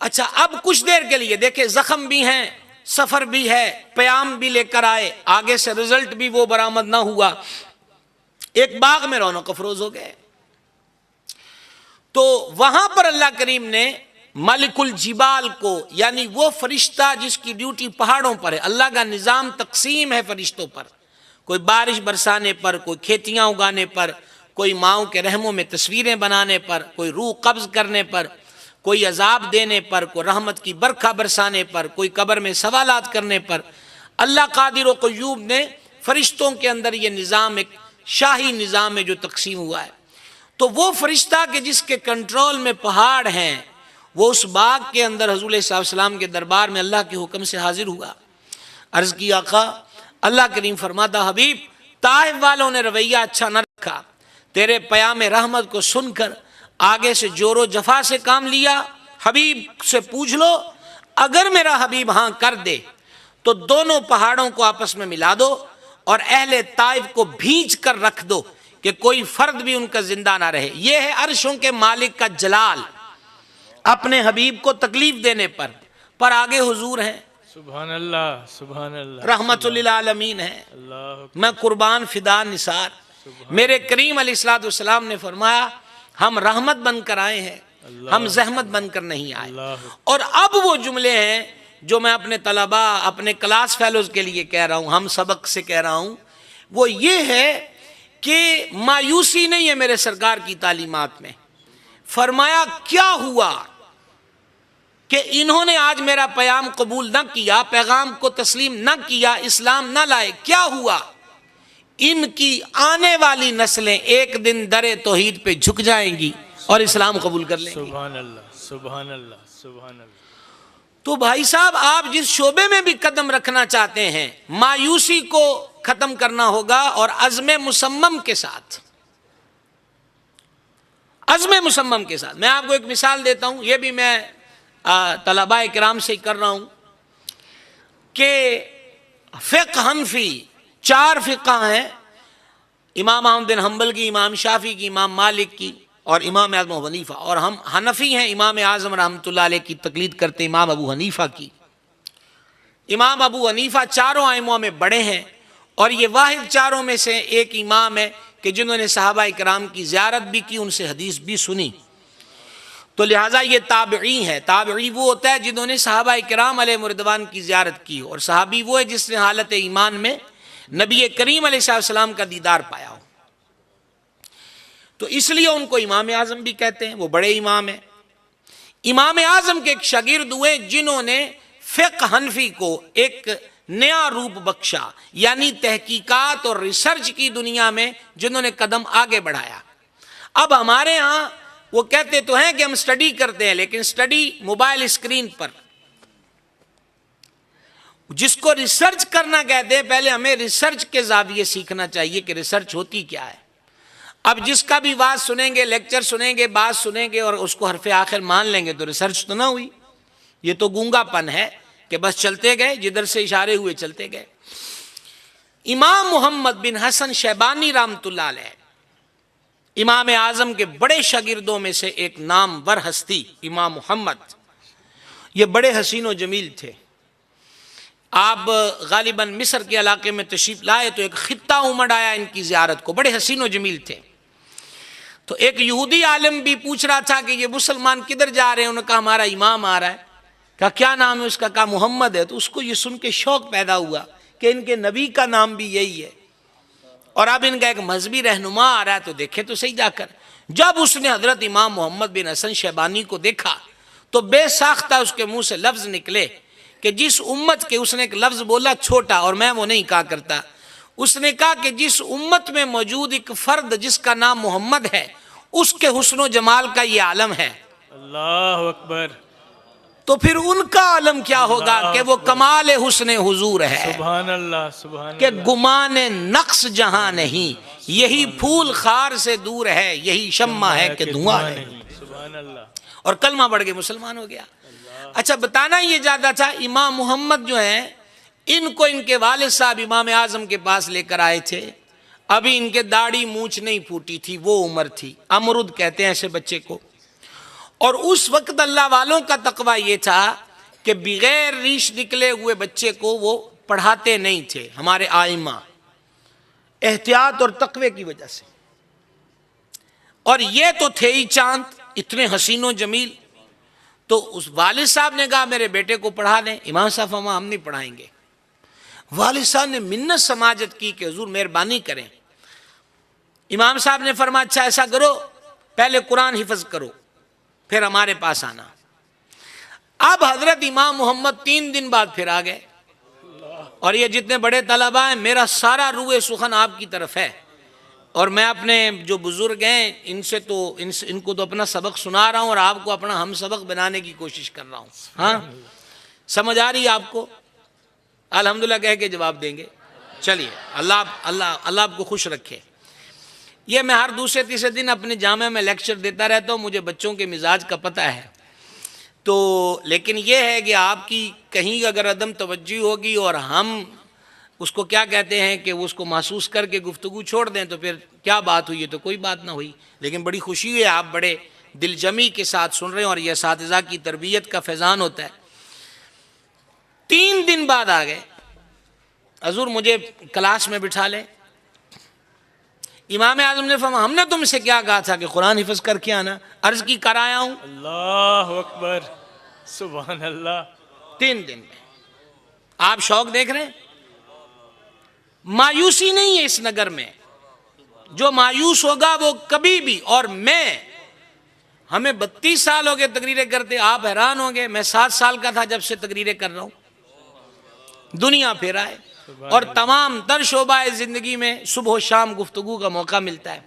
اچھا اب کچھ دیر کے لیے دیکھیں، زخم بھی ہیں، سفر بھی ہے، پیام بھی لے کر آئے، آگے سے رزلٹ بھی وہ برآمد نہ ہوا، ایک باغ میں رونق افروز ہو گئے۔ تو وہاں پر اللہ کریم نے ملک الجبال کو، یعنی وہ فرشتہ جس کی ڈیوٹی پہاڑوں پر ہے، اللہ کا نظام تقسیم ہے فرشتوں پر، کوئی بارش برسانے پر، کوئی کھیتیاں اگانے پر، کوئی ماؤں کے رحموں میں تصویریں بنانے پر، کوئی روح قبض کرنے پر، کوئی عذاب دینے پر، کوئی رحمت کی برکھا برسانے پر، کوئی قبر میں سوالات کرنے پر۔ اللہ قادر و قیوم نے فرشتوں کے اندر یہ نظام، ایک شاہی نظام ہے جو تقسیم ہوا ہے۔ تو وہ فرشتہ کہ جس کے کنٹرول میں پہاڑ ہیں، وہ اس باغ کے اندر حضور صلی اللہ علیہ وسلم کے دربار میں اللہ کے حکم سے حاضر ہوا۔ عرض کی آقا، اللہ کریم فرماتا حبیب طائف والوں نے رویہ اچھا نہ رکھا، تیرے پیام رحمت کو سن کر آگے سے جور و جفا سے کام لیا۔ حبیب سے پوچھ لو، اگر میرا حبیب ہاں کر دے تو دونوں پہاڑوں کو آپس میں ملا دو اور اہل طائف کو بھیج کر رکھ دو کہ کوئی فرد بھی ان کا زندہ نہ رہے۔ یہ ہے عرشوں کے مالک کا جلال، اپنے حبیب کو تکلیف دینے پر آگے حضور ہیں، سبحان اللہ، سبحان اللہ، رحمت للعالمین ہیں، اللہ، میں قربان فدا نثار۔ میرے کریم علیہ الصلوۃ والسلام نے فرمایا ہم رحمت بن کر آئے ہیں، ہم زحمت بن کر نہیں آئے۔ اور اب وہ جملے ہیں جو میں اپنے طلباء، اپنے کلاس فیلوز کے لیے کہہ رہا ہوں، ہم سبق سے کہہ رہا ہوں، وہ یہ ہے کہ مایوسی نہیں ہے میرے سرکار کی تعلیمات میں۔ فرمایا کیا ہوا کہ انہوں نے آج میرا پیام قبول نہ کیا، پیغام کو تسلیم نہ کیا، اسلام نہ لائے، کیا ہوا؟ ان کی آنے والی نسلیں ایک دن در توحید پہ جھک جائیں گی اور اسلام قبول کر لیں گی۔ سبحان اللہ، سبحان اللہ، سبحان اللہ۔ تو بھائی صاحب، آپ جس شعبے میں بھی قدم رکھنا چاہتے ہیں، مایوسی کو ختم کرنا ہوگا اور عزم مصمم کے ساتھ، عزم مصمم کے ساتھ۔ میں آپ کو ایک مثال دیتا ہوں، یہ بھی میں طلباء کرام سے کر رہا ہوں کہ فقہ حنفی 4 فقہ ہیں، امام احمد بن حنبل کی، امام شافعی کی، امام مالک کی اور امام اعظم ابو حنیفہ، اور ہم حنفی ہیں، امام اعظم رحمۃ اللہ علیہ کی تقلید کرتے ہیں امام ابو حنیفہ کی۔ امام ابو حنیفہ چاروں ائموں میں بڑے ہیں، اور یہ واحد چاروں میں سے ایک امام ہے کہ جنہوں نے صحابہ کرام کی زیارت بھی کی، ان سے حدیث بھی سنی، تو لہٰذا یہ تابعی ہے۔ تابعی وہ ہوتا ہے جنہوں نے صحابہ کرام علیہ رضوان کی زیارت کی، اور صحابی وہ ہے جس نے حالت ایمان میں نبی کریم علیہ السلام کا دیدار پایا ہو، تو اس لیے ان کو امام اعظم بھی کہتے ہیں، وہ بڑے امام ہیں۔ امام اعظم کے ایک شاگرد ہوئے جنہوں نے فقہ حنفی کو ایک نیا روپ بخشا، یعنی تحقیقات اور ریسرچ کی دنیا میں جنہوں نے قدم آگے بڑھایا۔ اب ہمارے ہاں وہ کہتے تو ہیں کہ ہم سٹڈی کرتے ہیں، لیکن سٹڈی موبائل اسکرین پر، جس کو ریسرچ کرنا کہتے ہیں، پہلے ہمیں ریسرچ کے زاویے سیکھنا چاہیے کہ ریسرچ ہوتی کیا ہے۔ اب جس کا بھی بات سنیں گے، لیکچر سنیں گے، بات سنیں گے اور اس کو حرف آخر مان لیں گے تو ریسرچ تو نہ ہوئی، یہ تو گونگا پن ہے کہ بس چلتے گئے، جدھر سے اشارے ہوئے چلتے گئے۔ امام محمد بن حسن شیبانی رحمۃ اللہ علیہ امام اعظم کے بڑے شاگردوں میں سے ایک نامور ہستی، امام محمد، یہ بڑے حسین و جمیل تھے۔ آپ غالباً مصر کے علاقے میں تشریف لائے تو ایک خطہ امڑ آیا ان کی زیارت کو، بڑے حسین و جمیل تھے۔ تو ایک یہودی عالم بھی پوچھ رہا تھا کہ یہ مسلمان کدھر جا رہے ہیں، انہوں نے کہا ہمارا امام آ رہا ہے۔ کہا کیا نام ہے اس کا؟ کہا محمد ہے۔ تو اس کو یہ سن کے شوق پیدا ہوا کہ ان کے نبی کا نام بھی یہی ہے، اور اب ان کا ایک مذہبی رہنما آ رہا ہے، تو دیکھے تو صحیح جا کر۔ جب اس نے حضرت امام محمد بن حسن شیبانی کو دیکھا تو بے ساختہ اس کے منہ سے لفظ نکلے کہ جس امت کے، اس نے ایک لفظ بولا چھوٹا، اور میں وہ نہیں کہا کرتا، اس نے کہا کہ جس امت میں موجود ایک فرد جس کا نام محمد ہے، اس کے حسن و جمال کا یہ عالم ہے، اللہ اکبر، تو پھر ان کا عالم کیا ہوگا کہ وہ کمال حسن حضور ہے، سبحان اللہ، سبحان کہ اللہ۔ گمان نقص جہاں نہیں، یہی پھول خار سے دور ہے، یہی شمع ہے کہ دھواں نہیں۔ سبحان اللہ۔ اور کلمہ پڑھ کے مسلمان ہو گیا۔ اچھا، بتانا یہ جاتا تھا، امام محمد جو ہیں، ان کو ان کے والد صاحب امام اعظم کے پاس لے کر آئے تھے، ابھی ان کے داڑھی مونچھ نہیں پھوٹی تھی، وہ عمر تھی، امرد کہتے ہیں ایسے بچے کو۔ اور اس وقت اللہ والوں کا تقوی یہ تھا کہ بغیر ریش نکلے ہوئے بچے کو وہ پڑھاتے نہیں تھے، ہمارے آئمہ، احتیاط اور تقوی کی وجہ سے۔ اور یہ تو تھے ہی چاند، اتنے حسین و جمیل۔ تو اس والد صاحب نے کہا میرے بیٹے کو پڑھا دیں۔ امام صاحب ہم نہیں پڑھائیں گے۔ والد صاحب نے منت سماجت کی کہ حضور مہربانی کریں۔ امام صاحب نے فرمایا اچھا ایسا کرو، پہلے قرآن حفظ کرو، پھر ہمارے پاس آنا۔ اب حضرت امام محمد 3 دن بعد پھر آ گئے، اور یہ جتنے بڑے طلباء ہیں، میرا سارا روح سخن آپ کی طرف ہے، اور میں اپنے جو بزرگ ہیں ان کو تو اپنا سبق سنا رہا ہوں، اور آپ کو اپنا ہم سبق بنانے کی کوشش کر رہا ہوں۔ ہاں، سمجھ آ رہی ہے آپ کو؟ الحمدللہ کہہ کے جواب دیں گے۔ چلیے، اللہ آپ کو خوش رکھے۔ یہ میں ہر دوسرے تیسرے دن اپنے جامعہ میں لیکچر دیتا رہتا ہوں، مجھے بچوں کے مزاج کا پتہ ہے، تو لیکن یہ ہے کہ آپ کی کہیں اگر عدم توجہ ہوگی اور ہم اس کو کیا کہتے ہیں کہ اس کو محسوس کر کے گفتگو چھوڑ دیں تو پھر کیا بات ہوئی ہے، تو کوئی بات نہ ہوئی۔ لیکن بڑی خوشی ہوئی، آپ بڑے دل جمی کے ساتھ سن رہے ہیں، اور یہ اساتذہ کی تربیت کا فیضان ہوتا ہے۔ 3 دن بعد آ گئے، حضور مجھے کلاس میں بٹھا لیں۔ امام اعظم نے فرمایا ہم نے تم سے کیا کہا تھا کہ قرآن حفظ کر کے آنا؟ عرض کی کر آیا ہوں۔ اللہ اکبر، سبحان اللہ۔ 3 دن میں آپ شوق دیکھ رہے ہیں؟ مایوسی نہیں ہے اس نگر میں، جو مایوس ہوگا وہ کبھی بھی، اور ہمیں 32 سال ہو گئے تقریریں کرتے، آپ حیران ہوں گے، میں 7 سال کا تھا جب سے تقریریں کر رہا ہوں، دنیا پھر آئے۔ اور تمام تر شعبہ زندگی میں صبح و شام گفتگو کا موقع ملتا ہے۔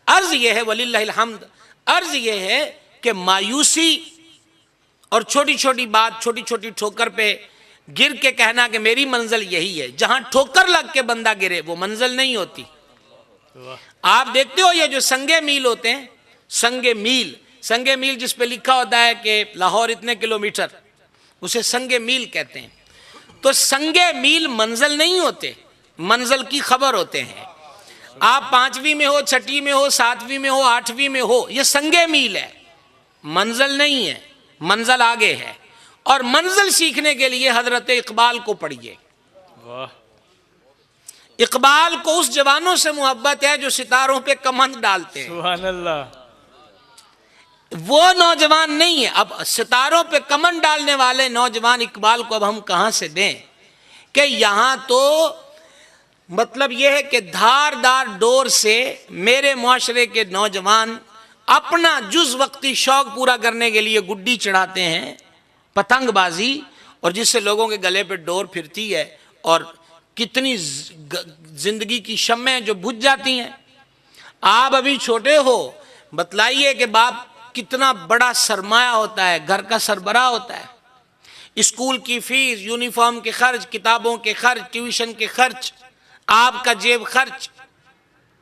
عرض یہ ہے وللہ الحمد، عرض یہ ہے کہ مایوسی اور چھوٹی چھوٹی بات، چھوٹی چھوٹی ٹھوکر پہ گر کے کہنا کہ میری منزل یہی ہے، جہاں ٹھوکر لگ کے بندہ گرے وہ منزل نہیں ہوتی۔ آپ دیکھتے ہو یہ جو سنگے میل ہوتے ہیں، سنگے میل جس پہ لکھا ہوتا ہے کہ لاہور اتنے کلومیٹر، اسے سنگے میل کہتے ہیں۔ تو سنگے میل منزل نہیں ہوتے، منزل کی خبر ہوتے ہیں۔ آپ 5ویں میں ہو، 6ٹھی میں ہو، 7ویں میں ہو، 8ویں میں ہو، یہ سنگے میل ہے، منزل نہیں ہے، منزل آگے ہے۔ اور منزل سیکھنے کے لیے حضرت اقبال کو پڑھیے۔ اقبال کو اس جوانوں سے محبت ہے جو ستاروں پہ کمند ڈالتے ہیں۔ سبحان اللہ۔ وہ نوجوان نہیں ہے۔ اب ستاروں پہ کمند ڈالنے والے نوجوان اقبال کو اب ہم کہاں سے دیں کہ یہاں تو مطلب یہ ہے کہ دھار دار ڈور سے میرے معاشرے کے نوجوان اپنا جز وقتی شوق پورا کرنے کے لیے گڈی چڑھاتے ہیں، پتنگ بازی، اور جس سے لوگوں کے گلے پہ ڈور پھرتی ہے اور کتنی زندگی کی شمعیں جو بجھ جاتی ہیں۔ آپ ابھی چھوٹے ہو، بتلائیے کہ باپ کتنا بڑا سرمایہ ہوتا ہے، گھر کا سربراہ ہوتا ہے۔ اسکول کی فیس، یونیفارم کے خرچ، کتابوں کے خرچ، ٹیوشن کے خرچ، آپ کا جیب خرچ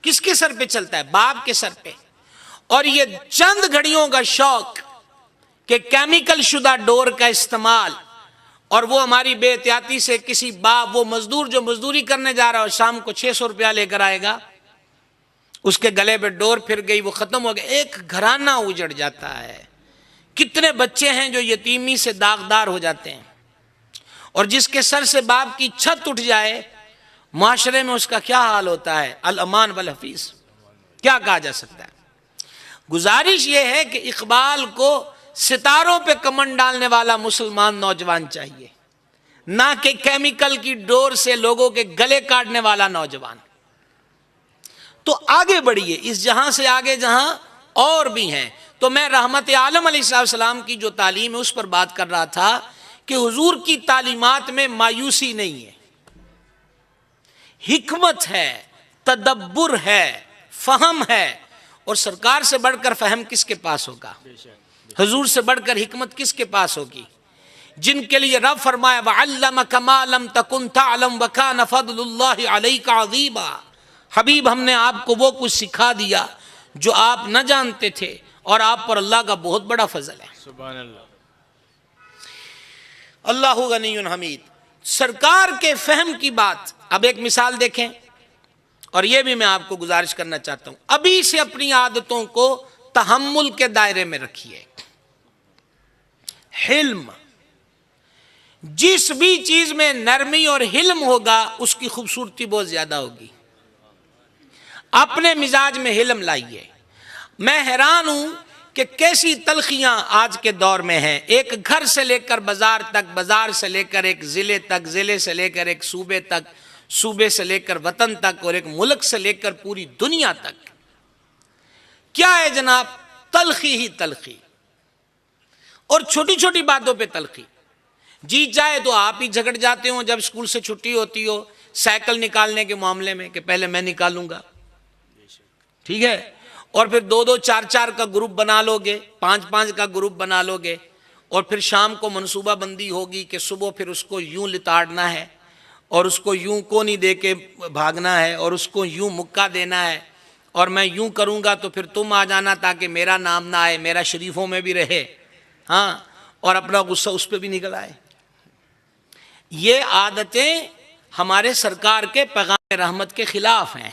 کس کے سر پہ چلتا ہے؟ باپ کے سر پہ۔ اور یہ چند گھڑیوں کا شوق کہ کیمیکل شدہ ڈور کا استعمال، اور وہ ہماری بے احتیاطی سے کسی باپ، وہ مزدور جو مزدوری کرنے جا رہا ہے اور شام کو 600 روپیہ لے کر آئے گا، اس کے گلے پہ ڈور پھر گئی، وہ ختم ہو گیا، ایک گھرانہ اجڑ جاتا ہے۔ کتنے بچے ہیں جو یتیمی سے داغدار ہو جاتے ہیں، اور جس کے سر سے باپ کی چھت اٹھ جائے، معاشرے میں اس کا کیا حال ہوتا ہے؟ الامان والحفیظ، کیا کہا جا سکتا ہے؟ گزارش یہ ہے کہ اقبال کو ستاروں پہ کمند ڈالنے والا مسلمان نوجوان چاہیے، نہ کہ کیمیکل کی ڈور سے لوگوں کے گلے کاٹنے والا نوجوان۔ تو آگے بڑھیے اس جہاں سے آگے جہاں اور بھی ہیں۔ تو میں رحمت عالم علیہ السلام کی جو تعلیم ہے اس پر بات کر رہا تھا کہ حضور کی تعلیمات میں مایوسی نہیں ہے، حکمت ہے، تدبر ہے، فہم ہے۔ اور سرکار سے بڑھ کر فہم کس کے پاس ہوگا؟ حضور سے بڑھ کر حکمت کس کے پاس ہوگی؟ جن کے لیے رب فرمایا وَعَلَّمَكَ مَا لَمْ تَكُنْ تَعْلَمْ وَكَانَ فَضْلُ اللَّهِ عَلَيْكَ عَظِيمًا۔ حبیب ہم نے آپ کو وہ کچھ سکھا دیا جو آپ نہ جانتے تھے، اور آپ پر اللہ کا بہت بڑا فضل ہے۔ سبحان اللہ۔ اللہ غنی حمید۔ سرکار کے فہم کی بات، اب ایک مثال دیکھیں، اور یہ بھی میں آپ کو گزارش کرنا چاہتا ہوں، ابھی سے اپنی عادتوں کو تحمل کے دائرے میں رکھیے۔ حلم، جس بھی چیز میں نرمی اور حلم ہوگا اس کی خوبصورتی بہت زیادہ ہوگی۔ اپنے مزاج میں حلم لائیے۔ میں حیران ہوں کہ کیسی تلخیاں آج کے دور میں ہیں، ایک گھر سے لے کر بازار تک، بازار سے لے کر ایک ضلع تک، ضلع سے لے کر ایک صوبے تک، صوبے سے لے کر وطن تک، اور ایک ملک سے لے کر پوری دنیا تک۔ کیا ہے جناب؟ تلخی ہی تلخی، اور چھوٹی چھوٹی باتوں پہ تلخی۔ جی چاہے تو آپ ہی جھگڑ جاتے ہو جب اسکول سے چھٹی ہوتی ہو سائیکل نکالنے کے معاملے میں کہ پہلے میں نکالوں گا، ٹھیک ہے، اور پھر 2-2 4-4 کا گروپ بنا لو گے، 5-5 کا گروپ بنا لو گے، اور پھر شام کو منصوبہ بندی ہوگی کہ صبح پھر اس کو یوں لتاڑنا ہے، اور اس کو یوں کونی دے کے بھاگنا ہے، اور اس کو یوں مکہ دینا ہے، اور میں یوں کروں گا تو پھر تم آ جانا تاکہ میرا نام نہ آئے، میرا شریفوں میں بھی رہے، ہاں، اور اپنا غصہ اس پہ بھی نکل آئے۔ یہ عادتیں ہمارے سرکار کے پیغام رحمت کے خلاف ہیں۔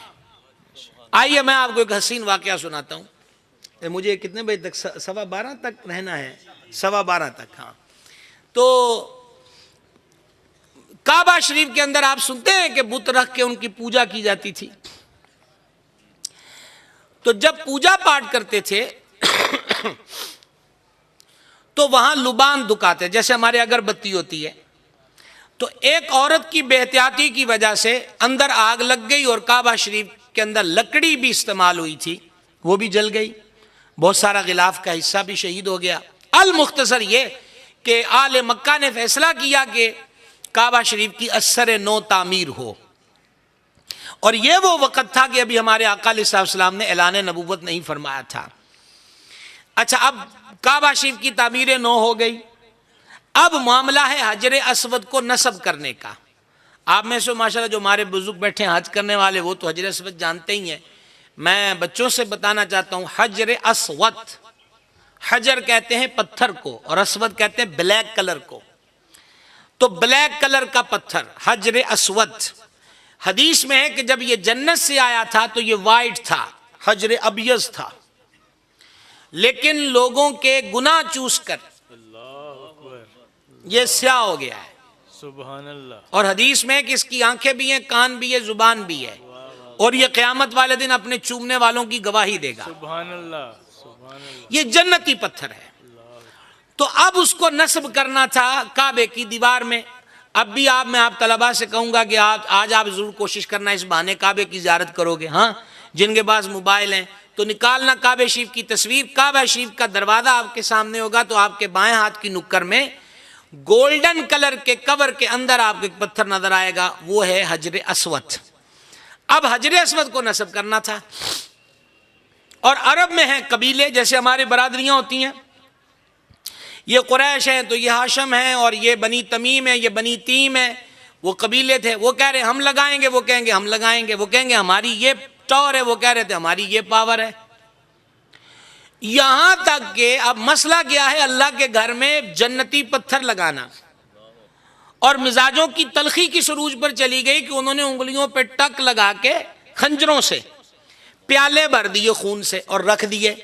آئیے میں آپ کو ایک حسین واقعہ سناتا ہوں۔ مجھے کتنے بجے تک؟ 12:15 تک رہنا ہے، 12:15 تک، ہاں۔ تو کعبہ شریف کے اندر آپ سنتے ہیں کہ بت رکھ کے ان کی پوجا کی جاتی تھی۔ تو جب پوجا پاٹ کرتے تھے تو وہاں لبان دکاتے، جیسے ہمارے اگربتی ہوتی ہے، تو ایک عورت کی بے احتیاطی کی وجہ سے اندر آگ لگ گئی، اور کعبہ شریف کے اندر لکڑی بھی استعمال ہوئی تھی، وہ بھی جل گئی، بہت سارا غلاف کا حصہ بھی شہید ہو گیا۔ المختصر یہ کہ آل مکہ نے فیصلہ کیا کہ کعبہ شریف کی اثر نو تعمیر ہو. اور یہ وہ وقت تھا کہ ابھی ہمارے آقا علیہ السلام نے اعلان نبوت نہیں فرمایا تھا. اچھا، اب کعبہ شریف کی تعمیر نو ہو گئی. اب معاملہ ہے حجر اسود کو نصب کرنے کا. آپ میں سے ماشاءاللہ جو ہمارے بزرگ بیٹھے ہیں حج کرنے والے، وہ تو حجر اسود جانتے ہی ہیں. میں بچوں سے بتانا چاہتا ہوں، حجر اسود، حجر کہتے ہیں پتھر کو اور اسود کہتے ہیں بلیک کلر کو. تو بلیک کلر کا پتھر حجر اسود. حدیث میں ہے کہ جب یہ جنت سے آیا تھا تو یہ وائٹ تھا، حجر ابیض تھا، لیکن لوگوں کے گناہ چوس کر یہ سیاہ ہو گیا ہے. سبحان اللہ. اور حدیث میں ہے کہ اس کی آنکھیں بھی ہیں، کان بھی ہے، زبان بھی ہے، اور یہ قیامت والے دن اپنے چومنے والوں کی گواہی دے گا. سبحان اللہ. سبحان اللہ. یہ جنتی پتھر ہے. تو اب اس کو نصب کرنا تھا کعبے کی دیوار میں. اب بھی میں آپ طلباء سے کہوں گا کہ آج آپ ضرور کوشش کرنا اس بہانے کعبے کی زیارت کرو گے. ہاں، جن کے پاس موبائل ہیں تو نکالنا کعبہ شریف کی تصویر. کعبہ شریف کا دروازہ آپ کے سامنے ہوگا تو آپ کے بائیں ہاتھ کی نکر میں گولڈن کلر کے کور کے اندر آپ کو ایک پتھر نظر آئے گا، وہ ہے حجر اسود. اب حجر اسود کو نصب کرنا تھا. اور عرب میں ہیں قبیلے، جیسے ہماری برادریاں ہوتی ہیں، یہ قریش ہیں تو یہ ہاشم ہیں، اور یہ بنی تمیم ہے، یہ بنی تیم ہے. وہ قبیلے تھے، وہ کہہ رہے ہم لگائیں گے، وہ کہیں گے ہم لگائیں گے، وہ کہیں گے ہماری یہ ٹور ہے، وہ کہہ رہے تھے ہماری یہ پاور ہے. یہاں تک کہ اب مسئلہ کیا ہے، اللہ کے گھر میں جنتی پتھر لگانا. اور مزاجوں کی تلخی کی سروج پر چلی گئی کہ انہوں نے انگلیوں پہ ٹک لگا کے خنجروں سے پیالے بھر دیے خون سے اور رکھ دیے.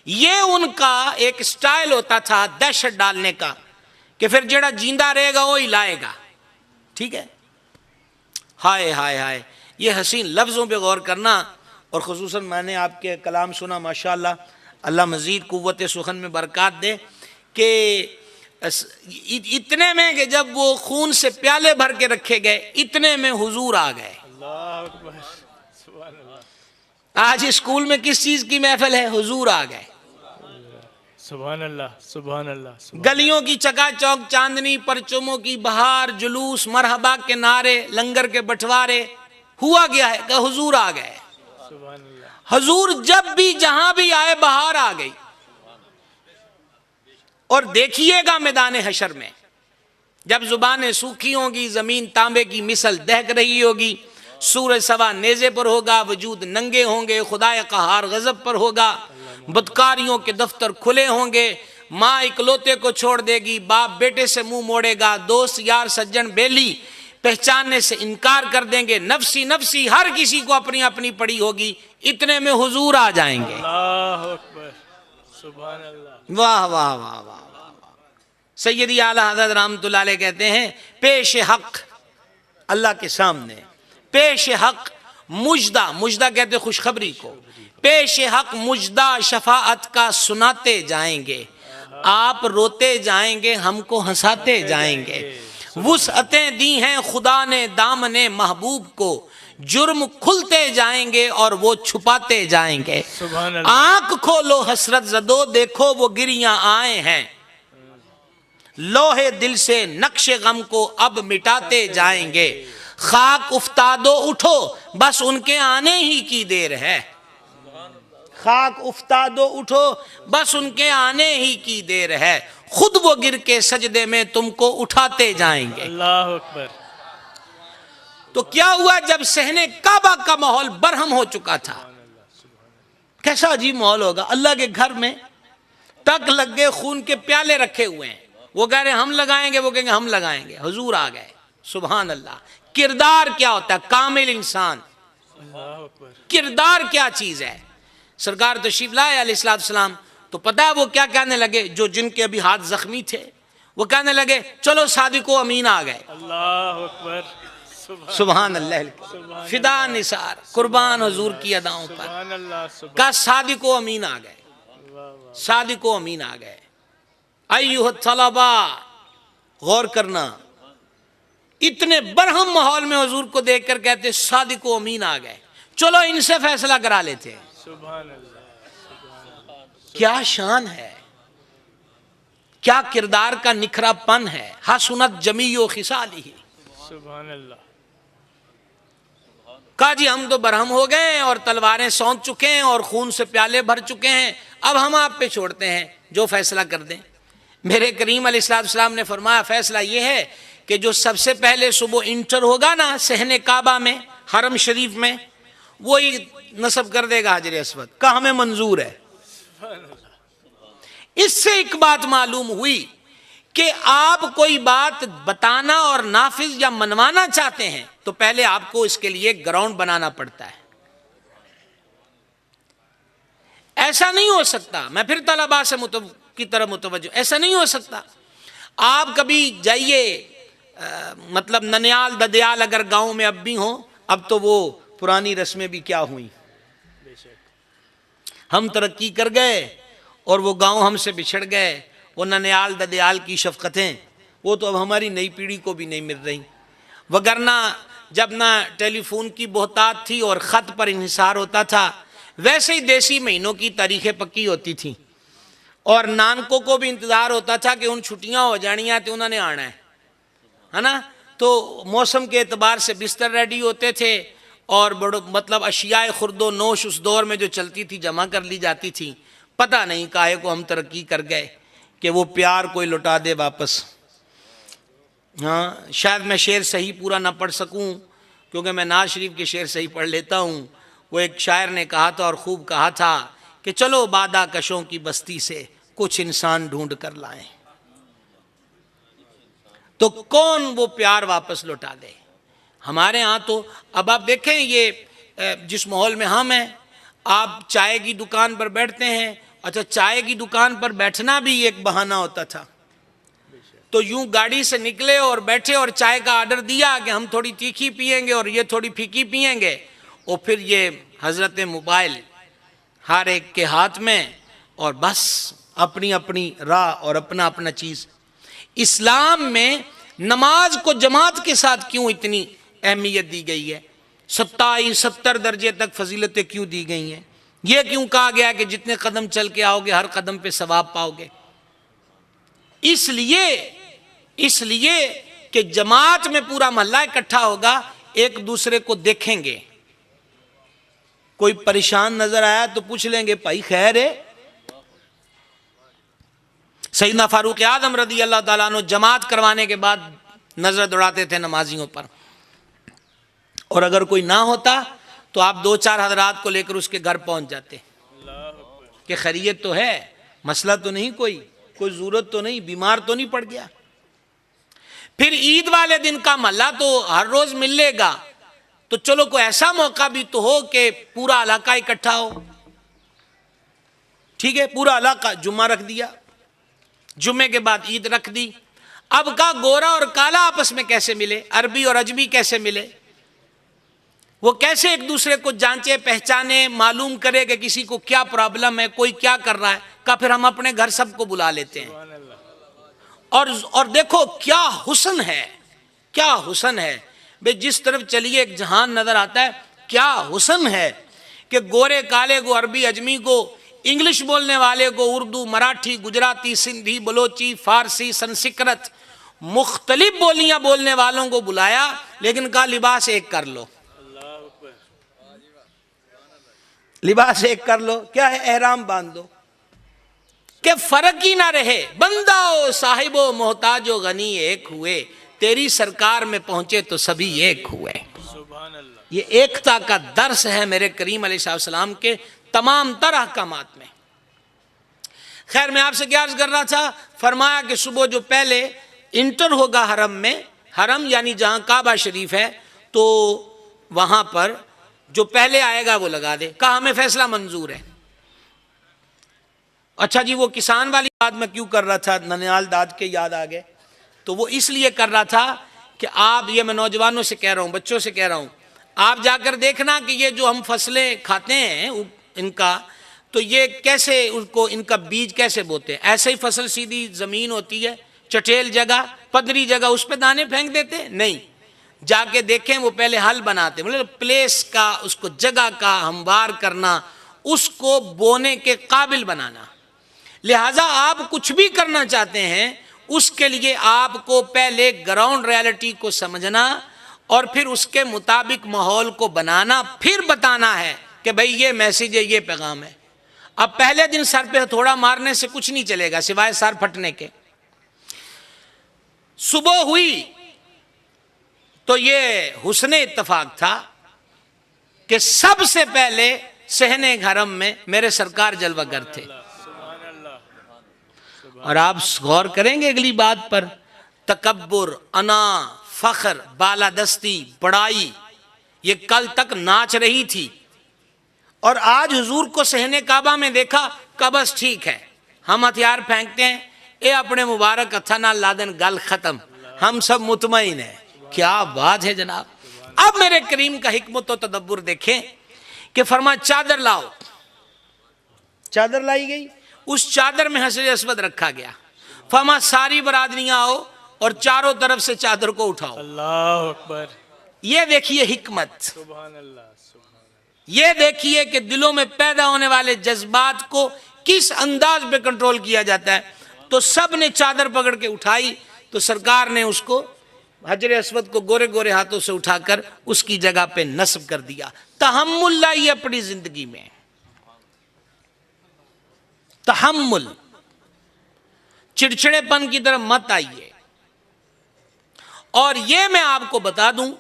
یہ ان کا ایک سٹائل ہوتا تھا دہشت ڈالنے کا، کہ پھر جڑا جیندہ رہے گا وہ ہی لائے گا. ٹھیک ہے. ہائے ہائے ہائے، یہ حسین لفظوں پہ غور کرنا. اور خصوصاً میں نے آپ کے کلام سنا، ماشاءاللہ، اللہ مزید قوت سخن میں برکات دے، کہ اتنے میں کہ جب وہ خون سے پیالے بھر کے رکھے گئے، اتنے میں حضور آ گئے. اللہ اکبر. سبحان اللہ. آج اسکول میں کس چیز کی محفل ہے؟ حضور آ گئے. سبحان اللہ. سبحان اللہ. گلیوں کی چکا چوک چاندنی، پرچموں کی بہار، جلوس، مرحبا کے نعرے، لنگر کے بٹوارے. ہوا گیا ہے کہ حضور آ گئے. سبحان اللہ. حضور جب بھی جہاں بھی آئے بہار آ گئی. اور دیکھیے گا میدان حشر میں جب زبانیں سوکھی ہوں گی، زمین تانبے کی مثل دہک رہی ہوگی، سورج سوا نیزے پر ہوگا، وجود ننگے ہوں گے، خدائے قہار غضب پر ہوگا، بدکاریوں کے دفتر کھلے ہوں گے، ماں اکلوتے کو چھوڑ دے گی، باپ بیٹے سے منہ موڑے گا، دوست یار سجن بیلی پہچاننے سے انکار کر دیں گے، نفسی نفسی ہر کسی کو اپنی اپنی پڑی ہوگی. اتنے میں حضور آ جائیں گے. اللہ اکبر. سبحان اللہ. واہ واہ واہ واہ. سیدی اعلیٰ حضرت رحمت اللہ علیہ کہتے ہیں، پیش حق اللہ کے سامنے، پیش حق مجدہ، مجدہ کہتے خوشخبری کو، پیش حق مجدہ شفاعت کا سناتے جائیں گے. آپ روتے جائیں گے، ہم کو ہنساتے جائیں گے. وسعتیں دی ہیں خدا نے دامن محبوب کو، جرم کھلتے جائیں گے اور وہ چھپاتے جائیں گے. سبحان اللہ. آنکھ کھولو حسرت زدو، دیکھو وہ گریاں آئے ہیں، لوہے دل سے نقش غم کو اب مٹاتے جائیں گے. خاک افتادو اٹھو، بس ان کے آنے ہی کی دیر ہے. خاک افتادو اٹھو، بس ان کے آنے ہی کی دیر ہے. خود وہ گر کے سجدے میں تم کو اٹھاتے جائیں گے. اللہ اکبر. تو کیا ہوا جب صحن کعبہ کا ماحول برہم ہو چکا تھا؟ کیسا عجیب ماحول ہوگا. اللہ کے گھر میں ٹک لگ گئے، خون کے پیالے رکھے ہوئے ہیں، وہ کہہ رہے ہیں ہم لگائیں گے، وہ کہیں گے ہم لگائیں گے. حضور آ گئے. سبحان اللہ. کردار کیا ہوتا ہے کامل انسان؟ اللہ اکبر. کردار کیا چیز ہے؟ سرکار تشریف لائے علیہ السلام تو پتہ ہے وہ کیا کہنے لگے؟ جو جن کے ابھی ہاتھ زخمی تھے وہ کہنے لگے چلو صادق و امین آ گئے. اللہ اکبر. سبحان اللہ. فدا نثار قربان حضور کی اداؤں پر. سبحان اللہ. کہا صادق و امین آ گئے. صادق و امین آ گئے. ایھا الطلبہ، غور کرنا، اتنے برہم ماحول میں حضور کو دیکھ کر کہتے صادق و امین آ گئے، چلو ان سے فیصلہ کرا لیتے ہیں. سبحان اللہ. کیا شان ہے، کیا کردار کا نکھرا پن ہے. حسنت جمیع خصالہ. سبحان اللہ. کہا جی ہم تو برہم ہو گئے ہیں اور تلواریں سونت چکے ہیں اور خون سے پیالے بھر چکے ہیں، اب ہم آپ پہ چھوڑتے ہیں، جو فیصلہ کر دیں. میرے کریم علیہ السلام نے فرمایا فیصلہ یہ ہے کہ جو سب سے پہلے صبح انٹر ہوگا نا صحن کعبہ میں، حرم شریف میں، وہی نصب کر دے گا حجر اسود کا. ہمیں منظور ہے. اس سے ایک بات معلوم ہوئی کہ آپ کوئی بات بتانا اور نافذ یا منوانا چاہتے ہیں تو پہلے آپ کو اس کے لیے گراؤنڈ بنانا پڑتا ہے. ایسا نہیں ہو سکتا، میں پھر طلباء سے کی طرف متوجہ، ایسا نہیں ہو سکتا. آپ کبھی جائیے مطلب ننیال ددیال اگر گاؤں میں اب بھی ہوں، اب تو وہ پرانی رسمیں بھی کیا ہوئیں. ہم ترقی کر گئے اور وہ گاؤں ہم سے بچھڑ گئے. وہ ننیال ددیال کی شفقتیں وہ تو اب ہماری نئی پیڑھی کو بھی نہیں مل رہی. وگرنہ جب نہ ٹیلی فون کی بہتات تھی اور خط پر انحصار ہوتا تھا، ویسے ہی دیسی مہینوں کی تاریخیں پکی ہوتی تھیں اور نانکوں کو بھی انتظار ہوتا تھا کہ ان چھٹیاں ہو جانیاں تو انہوں نے آنا ہے نا. تو موسم کے اعتبار سے بستر ریڈی ہوتے تھے اور مطلب اشیاء خرد و نوش اس دور میں جو چلتی تھی جمع کر لی جاتی تھی. پتہ نہیں کاہے کو ہم ترقی کر گئے کہ وہ پیار کوئی لوٹا دے واپس. ہاں شاید میں شعر صحیح پورا نہ پڑھ سکوں کیونکہ میں ناز شریف کے شعر صحیح پڑھ لیتا ہوں. وہ ایک شاعر نے کہا تھا اور خوب کہا تھا کہ چلو بادہ کشوں کی بستی سے کچھ انسان ڈھونڈ کر لائیں. تو کون وہ پیار واپس لوٹا دے؟ ہمارے ہاں تو اب آپ دیکھیں یہ جس ماحول میں ہم ہیں، آپ چائے کی دکان پر بیٹھتے ہیں. اچھا چائے کی دکان پر بیٹھنا بھی ایک بہانہ ہوتا تھا. تو یوں گاڑی سے نکلے اور بیٹھے اور چائے کا آرڈر دیا کہ ہم تھوڑی تیکھی پئیں گے اور یہ تھوڑی پھیکی پئیں گے، اور پھر یہ حضرت موبائل ہر ایک کے ہاتھ میں اور بس اپنی اپنی راہ اور اپنا اپنا چیز. اسلام میں نماز کو جماعت کے ساتھ کیوں اتنی اہمیت دی گئی ہے؟ 70 درجے تک فضیلتیں کیوں دی گئی ہیں؟ یہ کیوں کہا گیا کہ جتنے قدم چل کے آؤ گے ہر قدم پہ ثواب پاؤ گے؟ اس لیے کہ جماعت میں پورا محلہ اکٹھا ہوگا، ایک دوسرے کو دیکھیں گے. کوئی پریشان نظر آیا تو پوچھ لیں گے بھائی خیر ہے. سیدنا فاروق اعظم رضی اللہ تعالیٰ عنہ جماعت کروانے کے بعد نظر دوڑاتے تھے نمازیوں پر، اور اگر کوئی نہ ہوتا تو آپ 2-4 حضرات کو لے کر اس کے گھر پہنچ جاتے کہ خیریت تو ہے، مسئلہ تو نہیں، کوئی ضرورت تو نہیں، بیمار تو نہیں پڑ گیا. پھر عید والے دن کا محلہ تو ہر روز مل لے گا، تو چلو کوئی ایسا موقع بھی تو ہو کہ پورا علاقہ اکٹھا ہو. ٹھیک ہے، پورا علاقہ جمعہ رکھ دیا، جمعے کے بعد عید رکھ دی. اب کا گورا اور کالا آپس میں کیسے ملے؟ عربی اور اجمی کیسے ملے؟ وہ کیسے ایک دوسرے کو جانچے پہچانے، معلوم کرے کہ کسی کو کیا پرابلم ہے، کوئی کیا کر رہا ہے؟ کہ پھر ہم اپنے گھر سب کو بلا لیتے ہیں. اور دیکھو کیا حسن ہے، کیا حسن ہے بے. جس طرف چلیے ایک جہان نظر آتا ہے. کیا حسن ہے کہ گورے کالے کو، عربی اجمی کو، انگلش بولنے والے کو اردو، مراٹھی، گجراتی، سندھی، بلوچی، فارسی، سنسکرت، مختلف بولیاں بولنے والوں کو بلایا، لیکن کہا لباس ایک کر لو. لباس ایک کر لو، کیا ہے؟ احرام باندھ دو کہ فرق ہی نہ رہے. بندہ و صاحب و محتاج و غنی ایک ہوئے، تیری سرکار میں پہنچے تو سبھی ایک ہوئے. یہ ایکتا کا درس ہے میرے کریم علیہ السلام کے تمام تر احکامات میں. خیر میں آپ سے کیا عرض کر رہا تھا؟ فرمایا کہ صبح جو پہلے انٹر ہوگا حرم میں، حرم یعنی جہاں کعبہ شریف ہے، تو وہاں پر جو پہلے آئے گا وہ لگا دے. کہا ہمیں فیصلہ منظور ہے. اچھا جی وہ کسان والی بات میں کیوں کر رہا تھا؟ ننیال داد کے یاد آ گئے. تو وہ اس لیے کر رہا تھا کہ آپ، یہ میں نوجوانوں سے کہہ رہا ہوں، بچوں سے کہہ رہا ہوں، آپ جا کر دیکھنا کہ یہ جو ہم فصلیں کھاتے ہیں ان کا، تو یہ کیسے ان کو، ان کا بیج کیسے بوتے ہیں؟ ایسے ہی فصل سیدھی زمین ہوتی ہے، چٹیل جگہ، پدری جگہ، اس پہ دانے پھینک دیتے ہیں؟ نہیں، جا کے دیکھیں وہ پہلے ہل بناتے، مطلب پلیس کا، اس کو جگہ کا ہموار کرنا، اس کو بونے کے قابل بنانا. لہٰذا آپ کچھ بھی کرنا چاہتے ہیں اس کے لیے آپ کو پہلے گراؤنڈ ریالٹی کو سمجھنا اور پھر اس کے مطابق ماحول کو بنانا، پھر بتانا ہے کہ بھئی یہ میسیج ہے، یہ پیغام ہے۔ اب پہلے دن سر پہ ہتھوڑا مارنے سے کچھ نہیں چلے گا سوائے سر پھٹنے کے۔ صبح ہوئی تو یہ حسن اتفاق تھا کہ سب سے پہلے صحن حرم میں میرے سرکار جلوہ گر تھے۔ اور آپ غور کریں گے اگلی بات پر، تکبر، انا، فخر، بالادستی، بڑائی، یہ کل تک ناچ رہی تھی، اور آج حضور کو صحن کعبہ میں دیکھا کہ بس ٹھیک ہے، ہم ہتھیار پھینکتے ہیں، اے اپنے مبارک ہتھا نال لادن گل ختم، ہم سب مطمئن ہیں۔ کیا بات ہے جناب! اب میرے کریم کا حکمت و تدبر دیکھیں کہ فرما چادر لاؤ، چادر لائی گئی، اس چادر میں حجر اسود رکھا گیا، فرما ساری برادریاں آؤ اور چاروں طرف سے چادر کو اٹھاؤ۔ اللہ اکبر، یہ دیکھیے حکمت، سبحان اللہ، یہ دیکھیے کہ دلوں میں پیدا ہونے والے جذبات کو کس انداز پہ کنٹرول کیا جاتا ہے۔ تو سب نے چادر پکڑ کے اٹھائی تو سرکار نے اس کو حجر اسود کو گورے گورے ہاتھوں سے اٹھا کر اس کی جگہ پہ نصب کر دیا۔ تحمل لائیے اپنی زندگی میں، تحمل، چڑچڑے پن کی طرف مت آئیے۔ اور یہ میں آپ کو بتا دوں،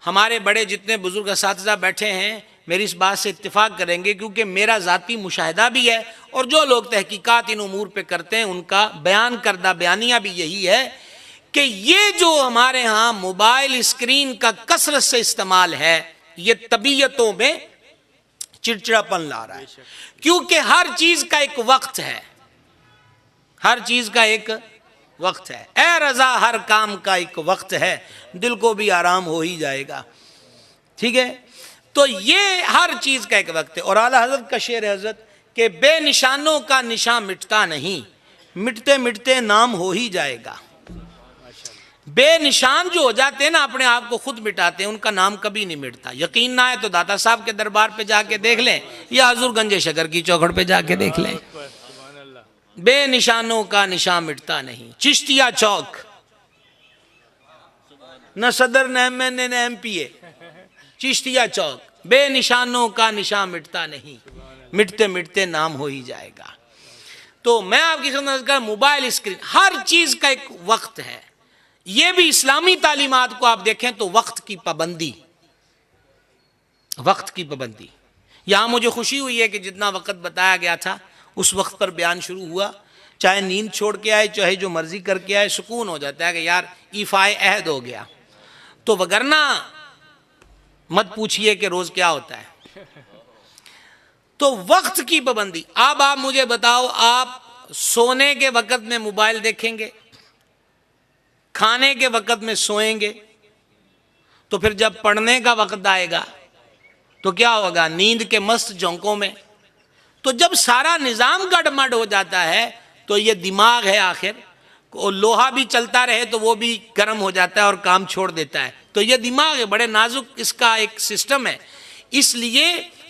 ہمارے بڑے جتنے بزرگ اساتذہ بیٹھے ہیں میری اس بات سے اتفاق کریں گے، کیونکہ میرا ذاتی مشاہدہ بھی ہے اور جو لوگ تحقیقات ان امور پہ کرتے ہیں ان کا بیان کردہ بیانیہ بھی یہی ہے کہ یہ جو ہمارے ہاں موبائل اسکرین کا کثرت سے استعمال ہے، یہ طبیعتوں میں چڑچڑاپن لا رہا ہے، کیونکہ ہر چیز کا ایک وقت ہے، ہر چیز کا ایک وقت ہے۔ اے رضا ہر کام کا ایک وقت ہے، دل کو بھی آرام ہو ہی جائے گا، ٹھیک ہے؟ تو یہ ہر چیز کا ایک وقت ہے۔ اور اعلیٰ حضرت کا شعر ہے حضرت کہ بے نشانوں کا نشان مٹتا نہیں، مٹتے مٹتے نام ہو ہی جائے گا۔ بے نشان جو ہو جاتے ہیں نا، اپنے آپ کو خود مٹاتے ہیں، ان کا نام کبھی نہیں مٹتا۔ یقین نہ ہے تو داتا صاحب کے دربار پہ جا کے دیکھ لیں یا حضور گنج شکر کی چوکھٹ پہ جا کے دیکھ لیں، بے نشانوں کا نشان مٹتا نہیں۔ چشتیہ چوک، نہ صدر نہ ایم این اے نہ ایم پی اے، چشتیہ چوک، بے نشانوں کا نشان مٹتا نہیں، مٹتے مٹتے نام ہو ہی جائے گا۔ تو میں آپ کی خدمت کر، موبائل اسکرین، ہر چیز کا ایک وقت ہے۔ یہ بھی اسلامی تعلیمات کو آپ دیکھیں تو وقت کی پابندی، وقت کی پابندی۔ یہاں مجھے خوشی ہوئی ہے کہ جتنا وقت بتایا گیا تھا اس وقت پر بیان شروع ہوا، چاہے نیند چھوڑ کے آئے چاہے جو مرضی کر کے آئے، سکون ہو جاتا ہے کہ یار ایفائے عہد ہو گیا۔ تو وگرنہ مت پوچھئے کہ روز کیا ہوتا ہے۔ تو وقت کی پابندی۔ اب آپ مجھے بتاؤ، آپ سونے کے وقت میں موبائل دیکھیں گے، کھانے کے وقت میں سوئیں گے، تو پھر جب پڑھنے کا وقت آئے گا تو کیا ہوگا؟ نیند کے مست جھونکوں میں۔ تو جب سارا نظام گڑبڑ ہو جاتا ہے تو یہ دماغ ہے آخر، لوہا بھی چلتا رہے تو وہ بھی گرم ہو جاتا ہے اور کام چھوڑ دیتا ہے۔ تو یہ دماغ ہے، بڑے نازک اس کا ایک سسٹم ہے۔ اس لیے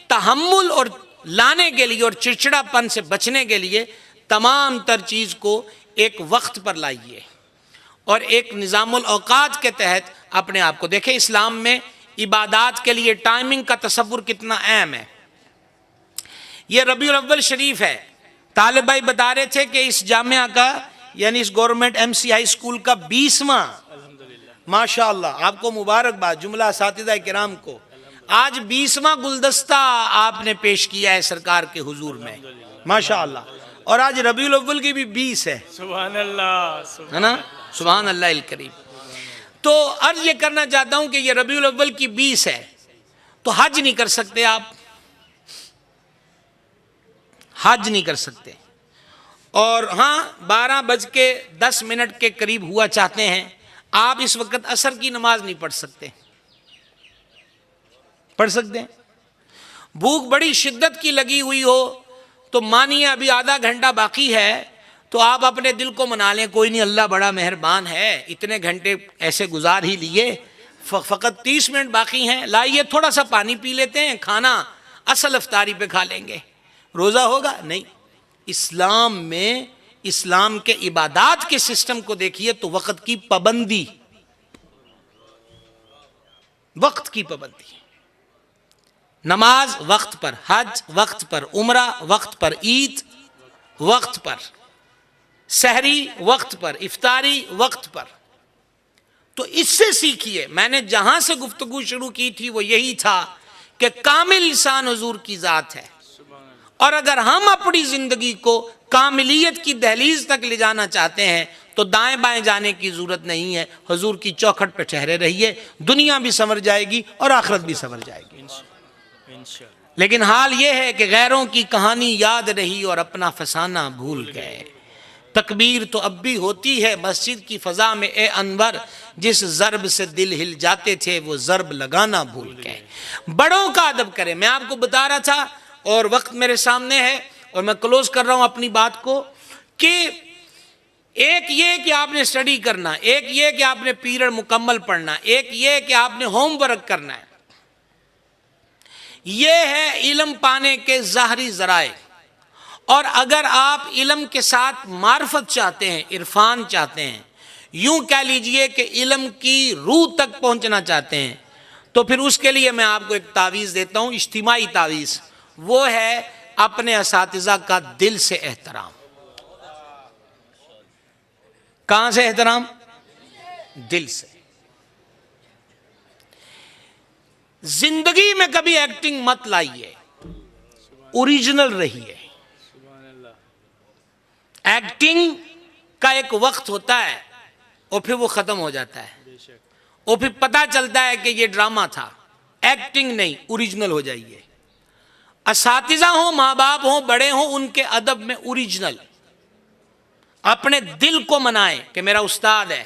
تحمل اور لانے کے لیے اور چڑچڑا پن سے بچنے کے لیے تمام تر چیز کو ایک وقت پر لائیے اور ایک نظام الاوقات کے تحت اپنے آپ کو دیکھیں۔ اسلام میں عبادات کے لیے ٹائمنگ کا تصور کتنا اہم ہے۔ یہ ربیع الاول شریف ہے، طالب بھائی بتا رہے تھے کہ اس جامعہ کا یعنی اس government M C high school کا 20واں، ماشاءاللہ آپ کو مبارکباد، جملہ اساتذہ کرام کو، آج 20واں گلدستہ آپ نے پیش کیا ہے سرکار کے حضور میں، ماشاءاللہ۔ اور آج ربیع الاول کی بھی 20 ہے، سبحان اللہ، ہے نا؟ سبحان اللہ الکریم۔ تو عرض یہ کرنا چاہتا ہوں کہ یہ ربیع الاول کی 20 ہے، تو حج نہیں کر سکتے آپ، حج نہیں کر سکتے۔ اور ہاں 12:10 کے قریب ہوا چاہتے ہیں، آپ اس وقت عصر کی نماز نہیں پڑھ سکتے، پڑھ سکتے ہیں؟ بھوک بڑی شدت کی لگی ہوئی ہو تو مانیے ابھی آدھا گھنٹہ باقی ہے تو آپ اپنے دل کو منا لیں، کوئی نہیں، اللہ بڑا مہربان ہے، اتنے گھنٹے ایسے گزار ہی لیے، فقط 30 منٹ باقی ہیں، لائیے تھوڑا سا پانی پی لیتے ہیں، کھانا اصل افطاری پہ کھا لیں گے، روزہ ہوگا؟ نہیں۔ اسلام میں اسلام کے عبادات کے سسٹم کو دیکھیے تو وقت کی پابندی، وقت کی پابندی، نماز وقت پر، حج وقت پر، عمرہ وقت پر، عید وقت پر، سحری وقت پر، افطاری وقت پر۔ تو اس سے سیکھیے، میں نے جہاں سے گفتگو شروع کی تھی وہ یہی تھا کہ کامل انسان حضور کی ذات ہے، اور اگر ہم اپنی زندگی کو کاملیت کی دہلیز تک لے جانا چاہتے ہیں تو دائیں بائیں جانے کی ضرورت نہیں ہے، حضور کی چوکھٹ پہ ٹھہرے رہیے، دنیا بھی سنور جائے گی اور آخرت بھی سنور جائے گی۔ لیکن حال یہ ہے کہ غیروں کی کہانی یاد رہی اور اپنا فسانہ بھول گئے۔ تکبیر تو اب بھی ہوتی ہے مسجد کی فضا میں اے انور، جس ضرب سے دل ہل جاتے تھے وہ ضرب لگانا بھول گئے۔ بڑوں کا ادب کریں۔ میں آپ کو بتا رہا تھا اور وقت میرے سامنے ہے اور میں کلوز کر رہا ہوں اپنی بات کو، کہ ایک یہ کہ آپ نے اسٹڈی کرنا، ایک یہ کہ آپ نے پیریڈ مکمل پڑھنا، ایک یہ کہ آپ نے ہوم ورک کرنا ہے، یہ ہے علم پانے کے ظاہری ذرائع۔ اور اگر آپ علم کے ساتھ معرفت چاہتے ہیں، عرفان چاہتے ہیں، یوں کہہ لیجئے کہ علم کی روح تک پہنچنا چاہتے ہیں، تو پھر اس کے لیے میں آپ کو ایک تعویذ دیتا ہوں، اجتماعی تعویذ۔ وہ ہے اپنے اساتذہ کا دل سے احترام۔ کہاں سے احترام؟ دل سے۔ زندگی میں کبھی ایکٹنگ مت لائیے، اوریجنل رہیے۔ ایکٹنگ کا ایک وقت ہوتا ہے اور پھر وہ ختم ہو جاتا ہے، اور پھر پتا چلتا ہے کہ یہ ڈرامہ تھا۔ ایکٹنگ نہیں، اوریجنل ہو جائیے۔ اساتذہ ہوں، ماں باپ ہوں، بڑے ہوں، ان کے ادب میں اوریجنل۔ اپنے دل کو منائیں کہ میرا استاد ہے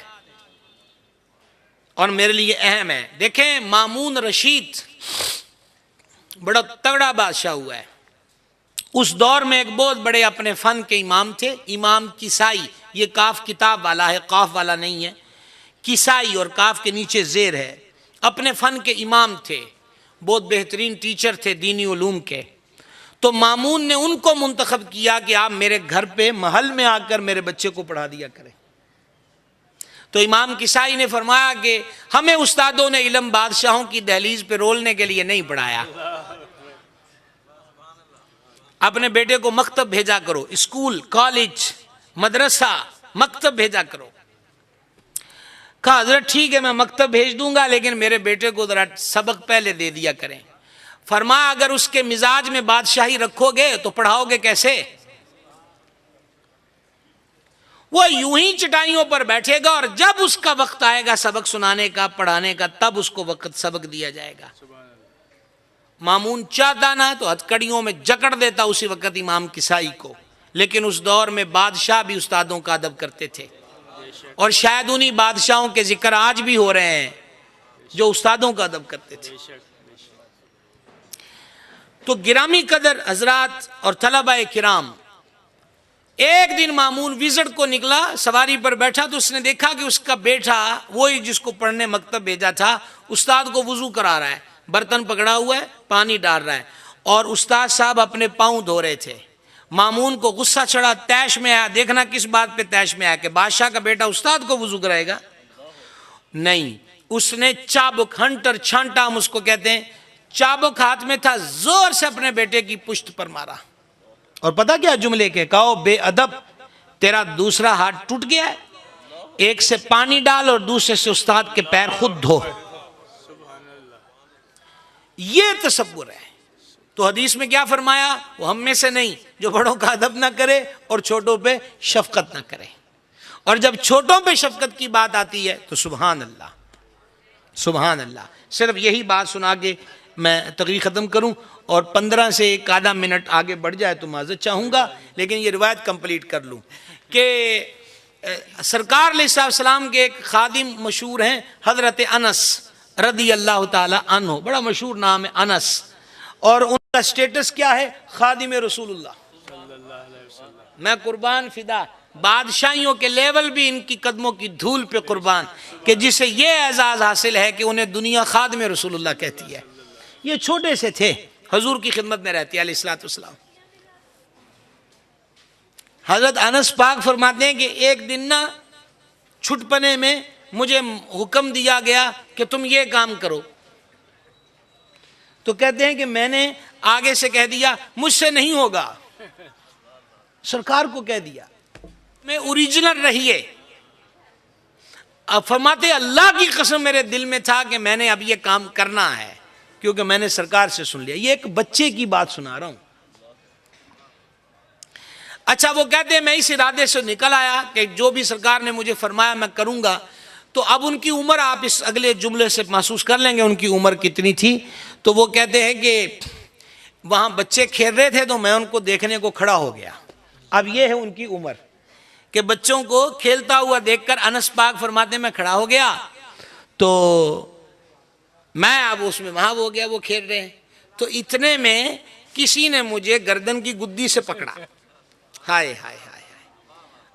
اور میرے لیے اہم ہے۔ دیکھیں مامون رشید بڑا تگڑا بادشاہ ہوا ہے۔ اس دور میں ایک بہت بڑے اپنے فن کے امام تھے، امام کسائی۔ یہ کاف کتاب والا ہے، قاف والا نہیں ہے، کسائی، اور کاف کے نیچے زیر ہے۔ اپنے فن کے امام تھے، بہت بہترین ٹیچر تھے دینی علوم کے۔ تو مامون نے ان کو منتخب کیا کہ آپ میرے گھر پہ محل میں آ کر میرے بچے کو پڑھا دیا کریں۔ تو امام کسائی نے فرمایا کہ ہمیں استادوں نے علم بادشاہوں کی دہلیز پہ رولنے کے لیے نہیں پڑھایا، اپنے بیٹے کو مکتب بھیجا کرو، اسکول، کالج، مدرسہ، مکتب بھیجا کرو۔ کہا حضرت ٹھیک ہے میں مکتب بھیج دوں گا، لیکن میرے بیٹے کو ذرا سبق پہلے دے دیا کریں۔ فرمایا اگر اس کے مزاج میں بادشاہی رکھو گے تو پڑھاؤ گے کیسے؟ وہ یوں ہی چٹائیوں پر بیٹھے گا، اور جب اس کا وقت آئے گا سبق سنانے کا، پڑھانے کا، تب اس کو وقت سبق دیا جائے گا۔ مامون چاہتا نہ تو ہتھکڑیوں میں جکڑ دیتا اسی وقت امام کسائی کو، لیکن اس دور میں بادشاہ بھی استادوں کا ادب کرتے تھے، اور شاید انہی بادشاہوں کے ذکر آج بھی ہو رہے ہیں جو استادوں کا ادب کرتے تھے۔ تو گرامی قدر حضرات اور طلبہ کرام، ایک دن مامون وزٹ کو نکلا، سواری پر بیٹھا تو اس نے دیکھا کہ اس کا بیٹا وہی جس کو پڑھنے مکتب بھیجا تھا، استاد کو وضو کرا رہا ہے، برتن پکڑا ہوا ہے، پانی ڈال رہا ہے، اور استاد صاحب اپنے پاؤں دھو رہے تھے۔ مامون کو غصہ چڑھا، تیش میں آیا۔ دیکھنا کس بات پہ تیش میں آیا، کہ بادشاہ کا بیٹا استاد کو وضو کرائے گا؟ نہیں، اس نے چابک، ہنٹر چھانٹا ہم اس کو کہتے ہیں، چابک ہاتھ میں تھا، زور سے اپنے بیٹے کی پشت پر مارا، اور پتہ کیا جملے کے کہو، بے ادب تیرا دوسرا ہاتھ ٹوٹ گیا ہے، ایک سے پانی ڈال اور دوسرے سے استاد کے پیر خود دھو۔ یہ تصور ہے۔ تو حدیث میں کیا فرمایا؟ وہ ہم میں سے نہیں جو بڑوں کا ادب نہ کرے اور چھوٹوں پہ شفقت نہ کرے۔ اور جب چھوٹوں پہ شفقت کی بات آتی ہے تو سبحان اللہ، سبحان اللہ۔ صرف یہی بات سنا کے میں تقریر ختم کروں، اور 15 سے ایک آدھا منٹ آگے بڑھ جائے تو معذرت چاہوں گا، لیکن یہ روایت کمپلیٹ کر لوں کہ سرکار علیہ السلام کے ایک خادم مشہور ہیں، حضرت انس رضی اللہ تعالی عنہ، بڑا مشہور نام ہے انس، اور ان کا سٹیٹس کیا ہے؟ خادم رسول اللہ۔ میں قربان فدا، بادشاہیوں کے لیول بھی ان کی قدموں کی دھول پہ قربان، کہ جسے یہ اعزاز حاصل ہے کہ انہیں دنیا خادم رسول اللہ کہتی ہے۔ یہ چھوٹے سے تھے، حضور کی خدمت میں رہتے علیہ الصلوۃ والسلام۔ حضرت انس پاک فرماتے ہیں کہ ایک دن نا چھٹپنے میں مجھے حکم دیا گیا کہ تم یہ کام کرو، تو کہتے ہیں کہ میں نے آگے سے کہہ دیا مجھ سے نہیں ہوگا، سرکار کو کہہ دیا میں اوریجنل رہیے۔ اب فرماتے اللہ کی قسم میرے دل میں تھا کہ میں نے اب یہ کام کرنا ہے، کیونکہ میں نے سرکار سے سن لیا۔ یہ ایک بچے کی بات سنا رہا ہوں۔ اچھا وہ کہتے ہیں میں اس ارادے سے نکل آیا کہ جو بھی سرکار نے مجھے فرمایا میں کروں گا۔ تو اب ان کی عمر آپ اس اگلے جملے سے محسوس کر لیں گے ان کی عمر کتنی تھی۔ تو وہ کہتے ہیں کہ وہاں بچے کھیل رہے تھے تو میں ان کو دیکھنے کو کھڑا ہو گیا۔ اب یہ ہے ان کی عمر کہ بچوں کو کھیلتا ہوا دیکھ کر انس پاک فرماتے میں کھڑا ہو گیا، تو میں اب اس میں وہاں ہو گیا، وہ کھیل رہے ہیں۔ تو اتنے میں کسی نے مجھے گردن کی گدی سے پکڑا، ہائے ہائے ہائے،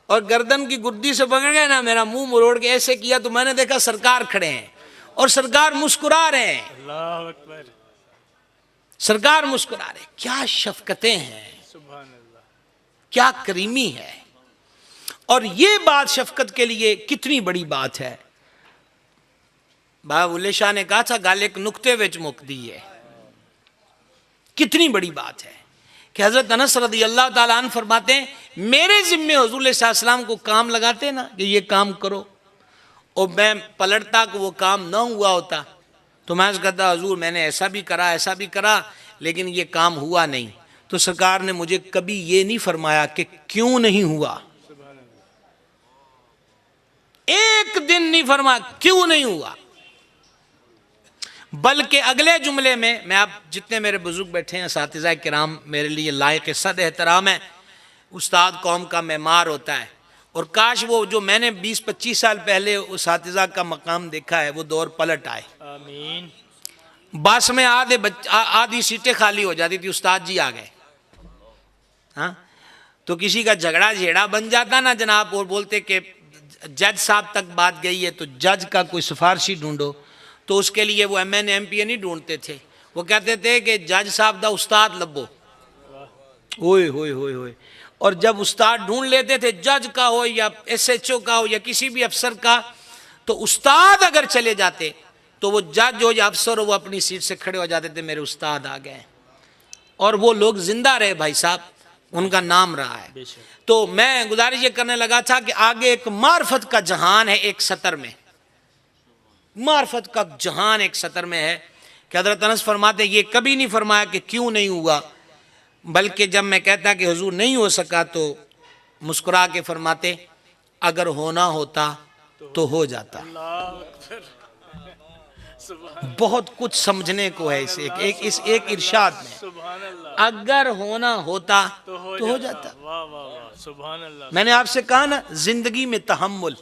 اور گردن کی گدی سے پکڑ گئے نا، میرا منہ مروڑ کے ایسے کیا تو میں نے دیکھا سرکار کھڑے ہیں اور سرکار مسکرا رہے ہیں۔ اللہ اکبر، سرکار مسکرا رہے ہیں۔ کیا شفقتیں ہیں، سبحان اللہ، کیا کریمی ہے۔ اور یہ بات شفقت کے لیے کتنی بڑی بات ہے۔ بابا بلے شاہ نے کہا تھا گل ایک نقطے وچ مک دی ہے، کتنی بڑی بات ہے کہ حضرت انس رضی اللہ تعالیٰ عنہ فرماتے ہیں میرے ذمے حضور صلی اللہ علیہ وسلم کو کام لگاتے نا کہ یہ کام کرو، اور میں پلٹتا کہ وہ کام نہ ہوا ہوتا تو میں کہتا حضور میں نے ایسا بھی کرا لیکن یہ کام ہوا نہیں۔ تو سرکار نے مجھے کبھی یہ نہیں فرمایا کہ کیوں نہیں ہوا، ایک دن نہیں فرمایا کیوں نہیں ہوا، بلکہ اگلے جملے میں آپ جتنے میرے بزرگ بیٹھے ہیں اساتذہ کرام میرے لیے لائق صد احترام ہے۔ استاد قوم کا معمار ہوتا ہے، اور کاش وہ جو میں نے 20-25 سال پہلے اساتذہ کا مقام دیکھا ہے وہ دور پلٹ آئے۔ آمین۔ بس میں آدھی سیٹیں خالی ہو جاتی تھی، استاد جی آ گئے، ہاں تو کسی کا جھگڑا جھیڑا بن جاتا نا جناب، اور بولتے کہ جج صاحب تک بات گئی ہے تو جج کا کوئی سفارشی ڈھونڈو، تو اس کے لیے وہ ایم این ایم پی اے نہیں ڈھونڈتے تھے، وہ کہتے تھے کہ جج صاحب دا استاد لبو، ہوئے ہوئے ہوئے ہوئے، اور جب استاد ڈھونڈ لیتے تھے جج کا ہو یا ایس ایچ او کا ہو یا کسی بھی افسر کا، تو استاد اگر چلے جاتے تو وہ جج ہو یا افسر ہو وہ اپنی سیٹ سے کھڑے ہو جاتے تھے میرے استاد آ گئے، اور وہ لوگ زندہ رہے بھائی صاحب، ان کا نام رہا ہے۔ تو میں گزارش یہ کرنے لگا تھا کہ آگے ایک معرفت کا جہان ہے ایک سطر میں، معرفت کا جہان ایک سطر میں ہے کہ حضرت انس فرماتے یہ کبھی نہیں فرمایا کہ کیوں نہیں ہوا، بلکہ جب میں کہتا کہ حضور نہیں ہو سکا تو مسکرا کے فرماتے اگر ہونا ہوتا تو ہو جاتا۔ بہت کچھ سمجھنے کو ہے اس ایک ارشاد میں، اگر ہونا ہوتا تو ہو جاتا۔ میں نے آپ سے کہا نا زندگی میں تحمل،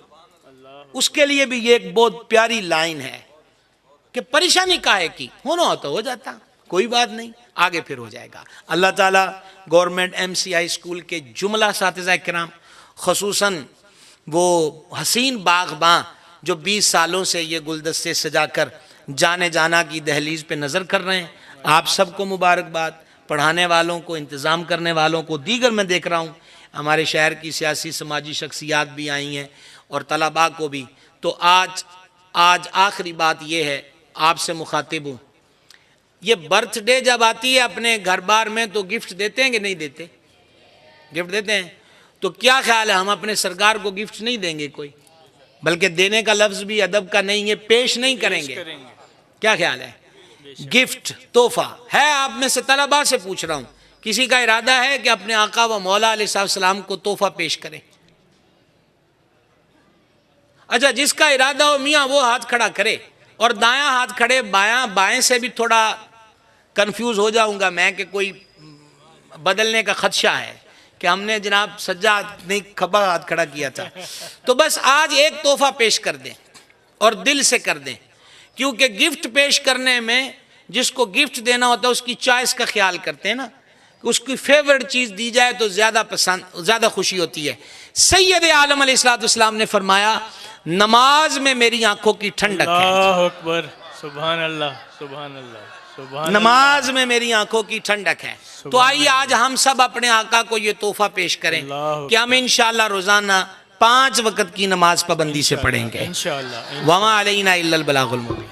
اس کے لیے بھی یہ ایک بہت پیاری لائن ہے کہ پریشانی کاہے کی، ہونا ہوتا ہو جاتا، کوئی بات نہیں، آگے پھر ہو جائے گا۔ اللہ تعالیٰ گورنمنٹ ایم سی آئی اسکول کے جملہ اساتذہ کرام، خصوصاً وہ حسین باغباں جو 20 سالوں سے یہ گلدستے سجا کر جانے جانا کی دہلیز پہ نظر کر رہے ہیں، آپ سب کو مبارکباد، پڑھانے والوں کو، انتظام کرنے والوں کو، دیگر میں دیکھ رہا ہوں ہمارے شہر کی سیاسی سماجی شخصیات بھی آئی ہیں اور طلباء کو بھی۔ تو آج آخری بات یہ ہے، آپ سے مخاطب ہوں، یہ برتھ ڈے جب آتی ہے اپنے گھر بار میں تو گفٹ دیتے ہیں کہ نہیں دیتے؟ گفٹ دیتے ہیں۔ تو کیا خیال ہے ہم اپنے سرکار کو گفٹ نہیں دیں گے کوئی؟ بلکہ دینے کا لفظ بھی ادب کا نہیں ہے، پیش نہیں کریں گے، کیا خیال ہے؟ گفٹ، تحفہ ہے۔ آپ میں سے طلباء سے پوچھ رہا ہوں، کسی کا ارادہ ہے کہ اپنے آقا و مولا علیہ السلام کو تحفہ پیش کریں؟ اچھا جس کا ارادہ ہو میاں وہ ہاتھ کھڑا کرے، اور دایاں ہاتھ کھڑے، بائیں سے بھی تھوڑا کنفیوز ہو جاؤں گا میں کہ کوئی بدلنے کا خدشہ ہے کہ ہم نے جناب سجاد نہیں کھبا ہاتھ کھڑا کیا تھا۔ تو بس آج ایک تحفہ پیش کر دیں اور دل سے کر دیں، کیونکہ گفٹ پیش کرنے میں جس کو گفٹ دینا ہوتا ہے اس کی چوائس کا خیال کرتے ہیں نا، اس کی فیورٹ چیز دی جائے تو زیادہ خوشی ہوتی ہے۔ سید عالم علیہ السلام نے فرمایا نماز میں میری آنکھوں کی ٹھنڈک ہے۔ اللہ اکبر، سبحان اللہ سبحان اللہ سبحان نماز میں میری آنکھوں کی ٹھنڈک ہے. تو آئیے آج ہم سب اپنے آقا کو یہ تحفہ پیش کریں اللہ کہ ہم انشاءاللہ روزانہ 5 وقت کی نماز پابندی سے پڑھیں گے. انشاءاللہ وما علینا الا البلاغ المبین.